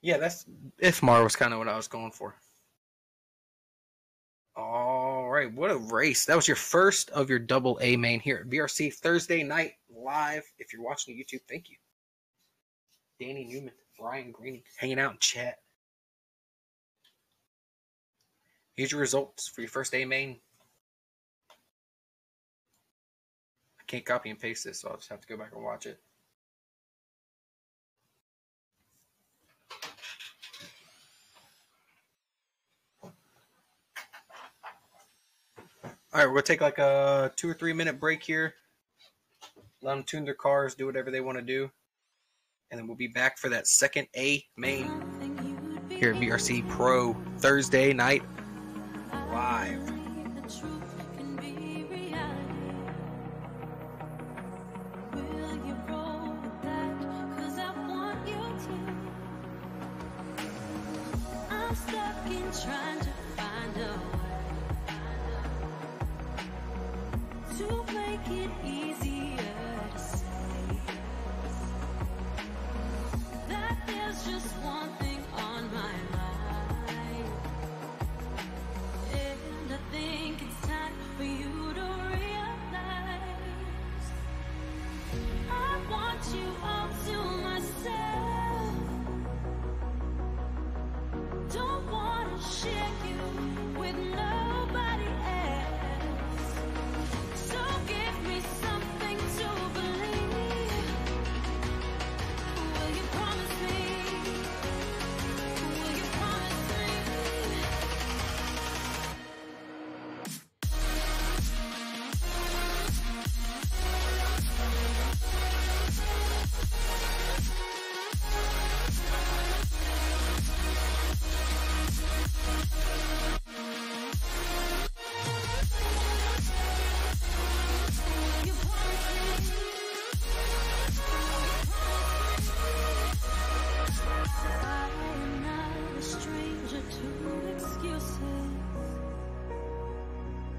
Yeah, that's Ifmar was kind of what I was going for. All right, what a race. That was your first of your double A main here at VRC Thursday night live. If you're watching YouTube, thank you. Danny Newman, Brian Greening, hanging out in chat. Here's your results for your first A main. I can't copy and paste this, so I'll just have to go back and watch it. All right, we're going to take like a 2 or 3 minute break here. Let them tune their cars, do whatever they want to do. And then we'll be back for that second A main here at VRC Pro Thursday night live.
Trying to find a way to make it easier to say that there's just one thing on my mind, and I think it's time for you to realize I want you all to myself. Don't want to share you with nobody else. So give me something to believe. Will you promise me? Will you promise me?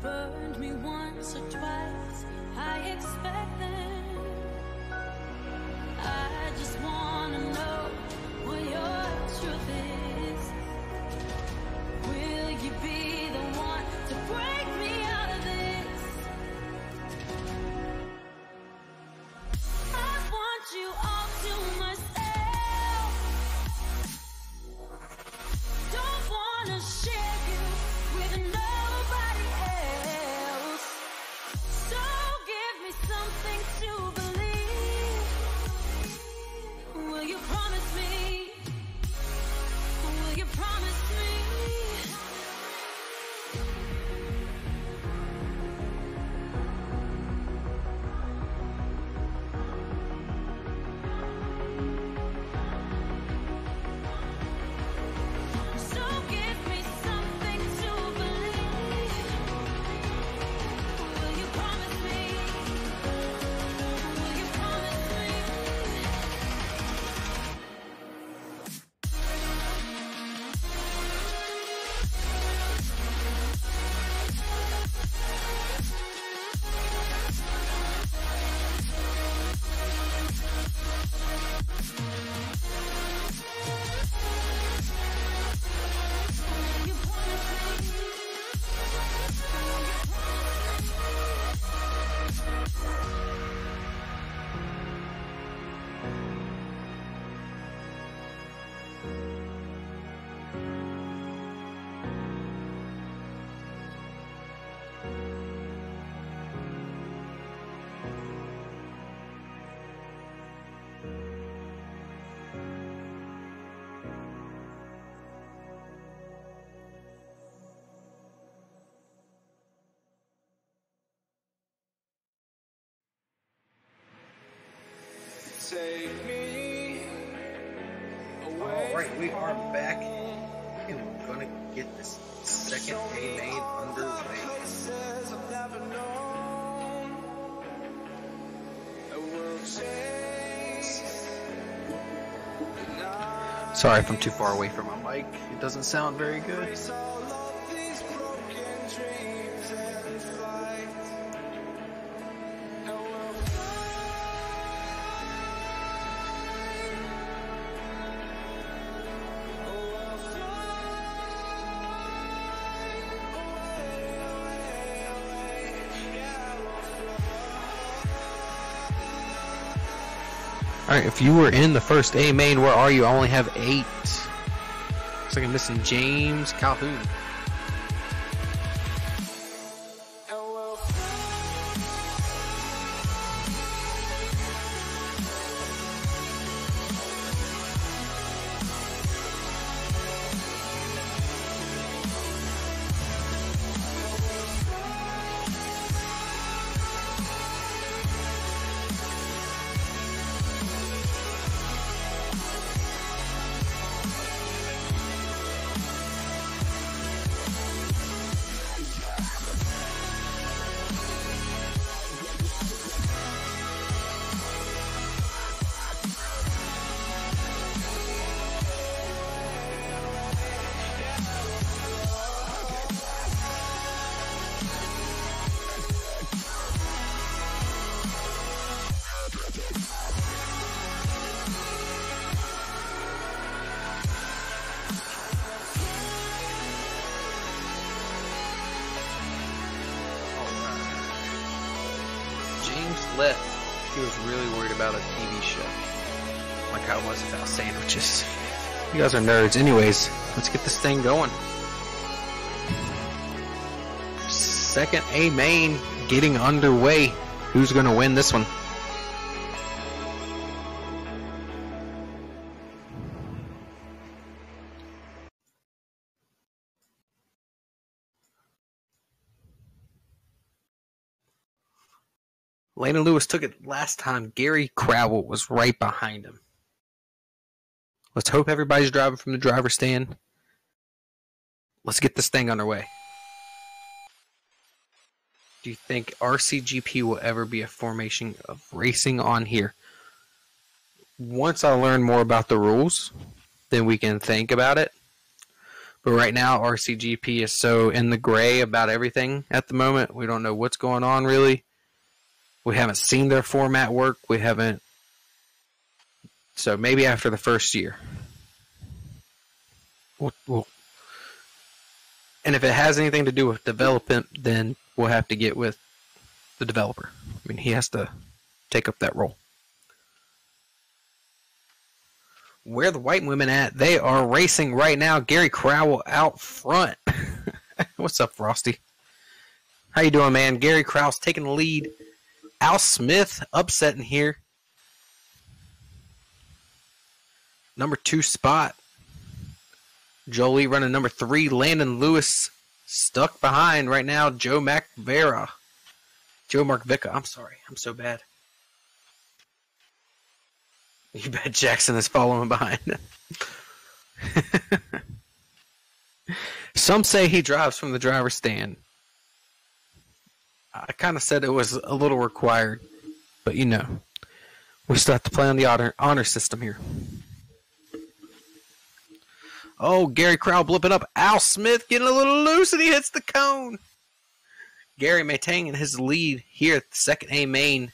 Burned me once or twice, I expect them. I just wanna know what your truth is. Will you be the one to break me out of this? I want you all to myself. Don't wanna share you with nobody else. So give me something to believe. Will you promise me? Will you promise me? So give me something to believe. Will you promise me? Will you promise me? Will you promise me?
Take me
All right, we are back I am gonna get this second A main underway.
Sorry if I'm too far away from my mic. It doesn't sound very good. Alright, if you were in the first A main, where are you? I only have 8. Looks like I'm missing James Calhoun. Left. He was really worried about a TV show. Like I was about sandwiches. You guys are nerds. Anyways, let's get this thing going. Second A main getting underway. Who's going to win this one? Landon Lewis took it last time. Gary Crowell was right behind him. Let's hope everybody's driving from the driver's stand. Let's get this thing underway. Do you think RCGP will ever be a formation of racing on here? Once I learn more about the rules, then we can think about it. But right now, RCGP is so in the gray about everything at the moment. We don't know what's going on, really. We haven't seen their format work. We haven't. So maybe after the first year. And if it has anything to do with development, then we'll have to get with the developer. I mean, he has to take up that role. Where are the white women at? They are racing right now. Gary Crowell out front. What's up, Frosty? How you doing, man? Gary Crowell's taking the lead. Al Smith upsetting here. Number 2 spot. Jolie running number 3. Landon Lewis stuck behind right now. Joe Markvica. I'm sorry. I'm so bad. You bet Jackson is following behind. Some say he drives from the driver's stand. I kind of said it was a little required, but you know, we still have to play on the honor system here. Oh, Gary Crowell blipping up. Al Smith getting a little loose and he hits the cone. Gary maintaining his lead here at the second A main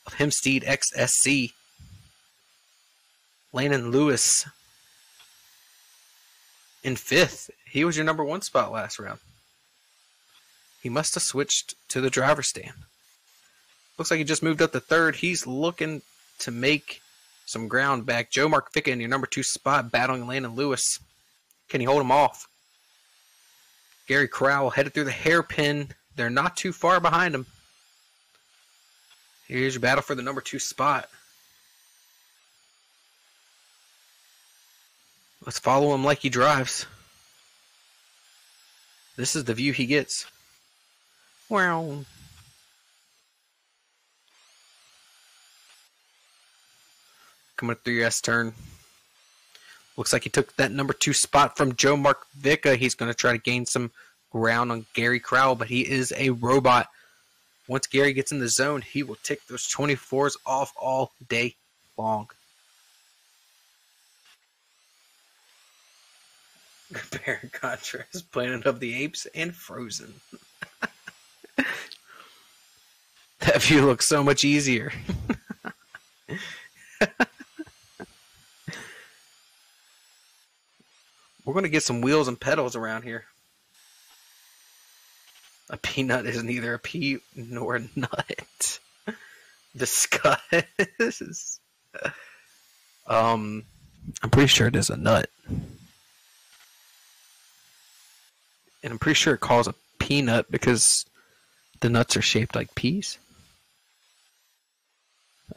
of Hempstead XSC. Landon Lewis in 5th. He was your number 1 spot last round. He must have switched to the driver's stand. Looks like he just moved up to 3rd. He's looking to make some ground back. Joe Markvica in your number 2 spot battling Landon Lewis. Can he hold him off? Gary Crowell headed through the hairpin. They're not too far behind him. Here's your battle for the number 2 spot. Let's follow him like he drives. This is the view he gets. Wow. Coming up through your S turn. Looks like he took that number 2 spot from Joe Mark Vica. He's going to try to gain some ground on Gary Crowell, but he is a robot. Once Gary gets in the zone, he will tick those 24s off all day long. Compare and contrast Planet of the Apes and Frozen. That view looks so much easier. We're going to get some wheels and pedals around here. A peanut is neither a pea nor a nut. Discuss. I'm pretty sure it is a nut. And I'm pretty sure it calls a peanut because the nuts are shaped like peas.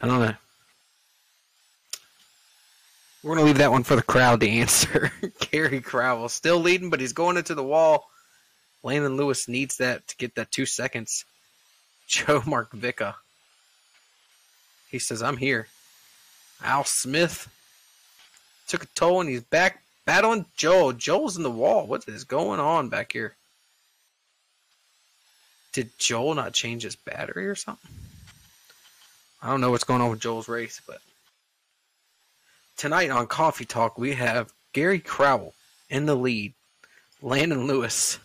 I don't know. We're going to leave that one for the crowd to answer. Gary Crowell still leading, but he's going into the wall. Landon Lewis needs that to get that 2 seconds. Joe Mark Vica. He says, I'm here. Al Smith took a toll and he's back battling Joel. Joel's in the wall. What is going on back here? Did Joel not change his battery or something? I don't know what's going on with Joel's race, but tonight on Coffee Talk, we have Gary Crowell in the lead. Landon Lewis.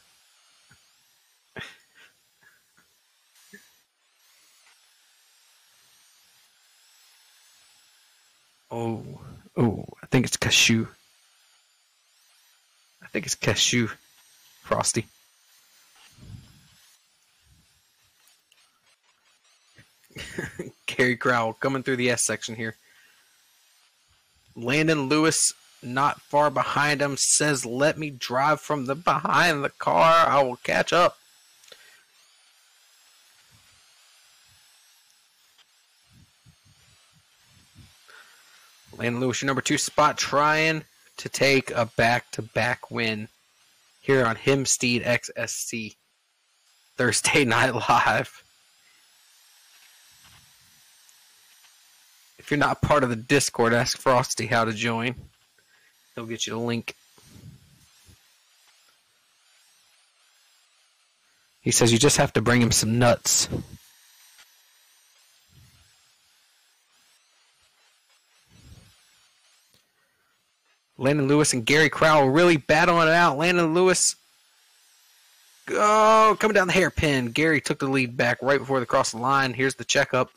Oh, I think it's cashew. I think it's cashew, Frosty. Gary Crowell coming through the S section here. Landon Lewis not far behind him says, let me drive from the behind the car. I will catch up. Landon Lewis, your number 2 spot, trying to take a back-to-back win here on Hempstead XSC Thursday Night Live. If you're not part of the Discord, ask Frosty how to join. He'll get you the link. He says you just have to bring him some nuts. Landon Lewis and Gary Crowell really battling it out. Landon Lewis, coming down the hairpin. Gary took the lead back right before they crossed the line. Here's the checkup.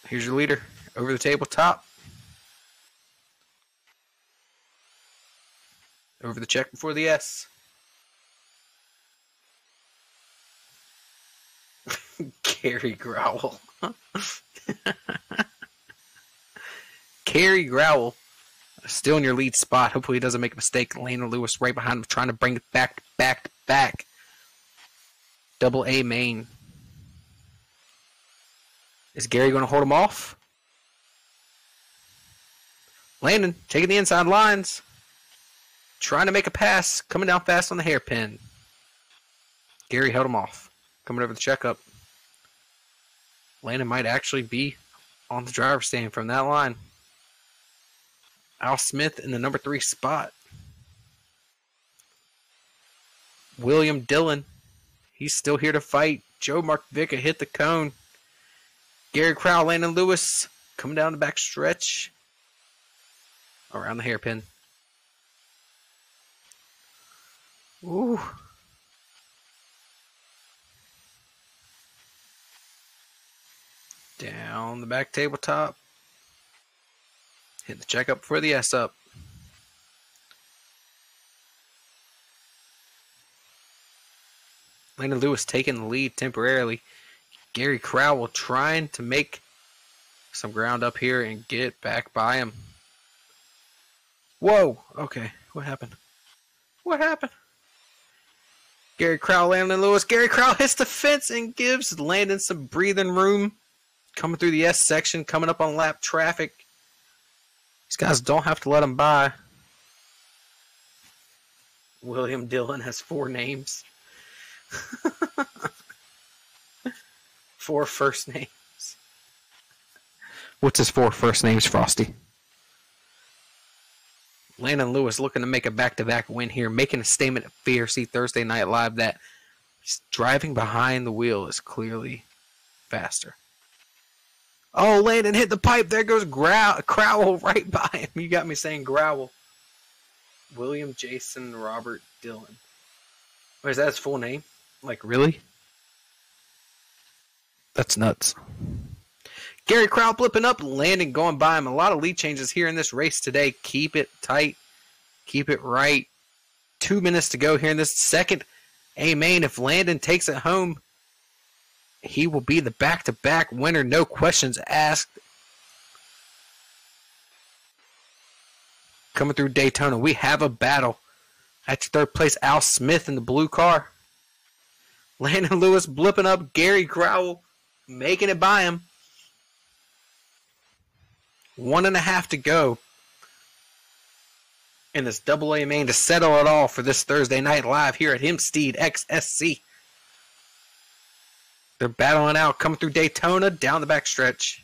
Here's your leader over the tabletop. Over the check before the S. Gary Crowell. Gary Crowell still in your lead spot. Hopefully he doesn't make a mistake. Landon Lewis right behind him trying to bring it back. Double A main. Is Gary going to hold him off? Landon taking the inside lines. Trying to make a pass. Coming down fast on the hairpin. Gary held him off. Coming over the checkup. Landon might actually be on the driver's stand from that line. Al Smith in the number 3 spot. William Dillon. He's still here to fight. Joe Mark Vica hit the cone. Gary Crowell, Landon Lewis coming down the back stretch. Around the hairpin. Ooh. Down the back tabletop. Hit the checkup for the S up. Landon Lewis taking the lead temporarily. Gary Crowell trying to make some ground up here and get back by him. Whoa! Okay, what happened? What happened? Gary Crowell, Landon Lewis. Gary Crowell hits the fence and gives Landon some breathing room. Coming through the S section, coming up on lap traffic. These guys don't have to let him by. William Dillon has 4 names. 4 first names. What's his 4 first names, Frosty? Landon Lewis looking to make a back-to-back win here, making a statement at VRC Thursday Night Live that driving behind the wheel is clearly faster. Oh, Landon hit the pipe. There goes Crowell right by him. You got me saying Growl. William Jason Robert Dillon. Wait, is that his full name? Like, really? That's nuts. Gary Crowell flipping up, Landon going by him. A lot of lead changes here in this race today. Keep it tight. Keep it right. 2 minutes to go here in this second A-main. If Landon takes it home, he will be the back-to-back winner. No questions asked. Coming through Daytona, we have a battle. At your third place, Al Smith in the blue car. Landon Lewis blipping up. Gary Crowell making it by him. 1.5 to go in this AA main to settle it all for this Thursday Night Live here at Hempstead XSC. They're battling out, coming through Daytona, down the backstretch.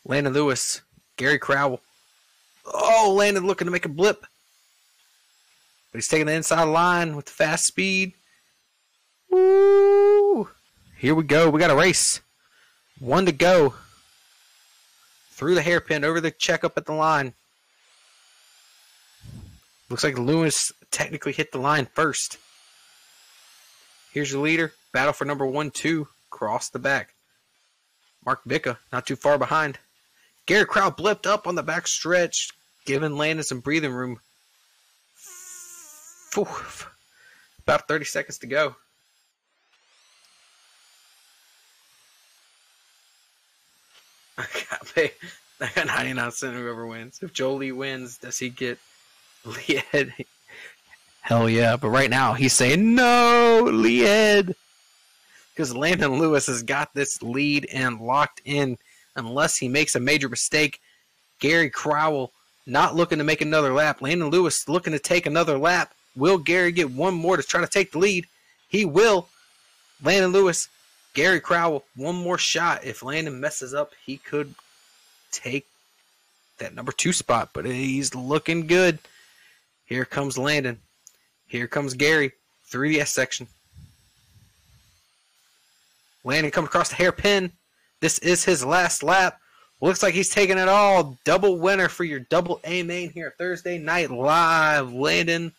Landon Lewis, Gary Crowell. Oh, Landon looking to make a blip. But he's taking the inside line with the fast speed. Woo! Here we go. We got a race. 1 to go. Through the hairpin, over the checkup at the line. Looks like Lewis technically hit the line first. Here's your leader. Battle for number 1, 2. Cross the back. Mark Bicca, not too far behind. Gary Crowell blipped up on the back stretch, giving Landon some breathing room. About 30 seconds to go. I got 99 cents whoever wins. If Jolie wins, does he get Lead? Hell yeah. But right now, he's saying, no, Lead. Because Landon Lewis has got this lead and locked in unless he makes a major mistake. Gary Crowell not looking to make another lap. Landon Lewis looking to take another lap. Will Gary get one more to try to take the lead? He will. Landon Lewis, Gary Crowell, one more shot. If Landon messes up, he could take that number 2 spot, but he's looking good. Here comes Landon. Here comes Gary through the S section. Landon comes across the hairpin. This is his last lap. Looks like he's taking it all. Double winner for your double A main here Thursday Night Live. Landon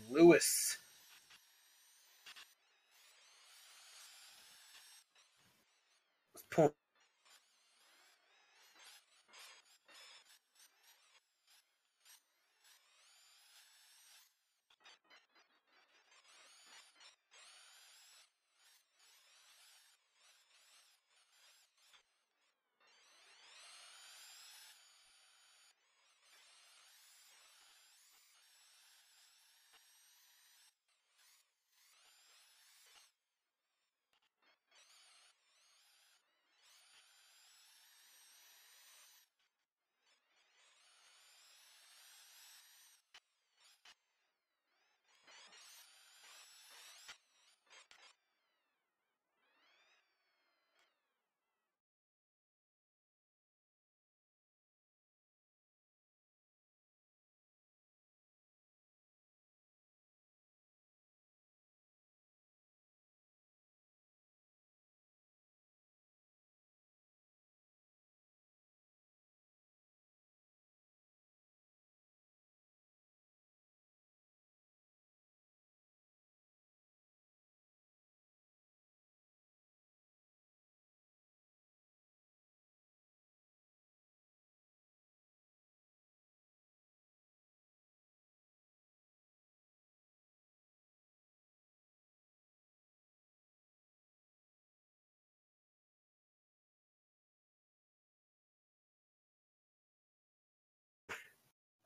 Lewis. Let's pull.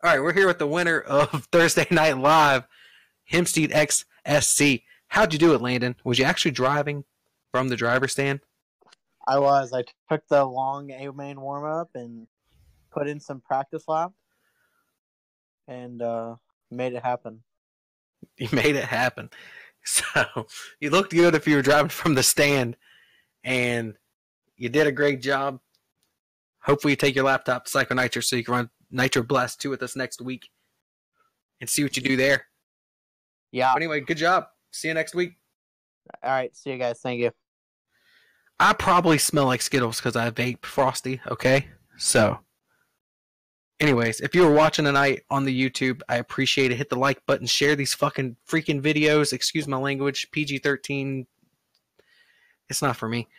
All right, we're here with the winner of Thursday Night Live, Hempstead XSC. How'd you do it, Landon? Was you actually driving from the driver's stand?
I was. I took the long A-main warm-up and put in some practice lap and made it happen.
You made it happen. So you looked good if you were driving from the stand. And you did a great job. Hopefully you take your laptop to Psycho Nitro so you can run Nitro Blast 2 with us next week and see what you do there.
Yeah.
But anyway, good job. See you next week.
All right. See you guys. Thank you.
I probably smell like Skittles because I vape Frosty, okay? So, anyways, if you were watching tonight on the YouTube, I appreciate it. Hit the like button. Share these freaking videos. Excuse my language. PG-13. It's not for me.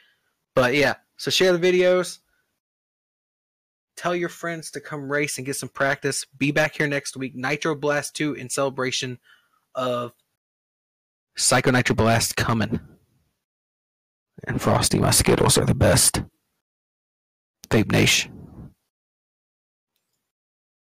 But yeah, so share the videos. Tell your friends to come race and get some practice. Be back here next week. Nitro Blast 2 in celebration of Psycho Nitro Blast coming. And Frosty, my Skittles are the best. Vape Nation.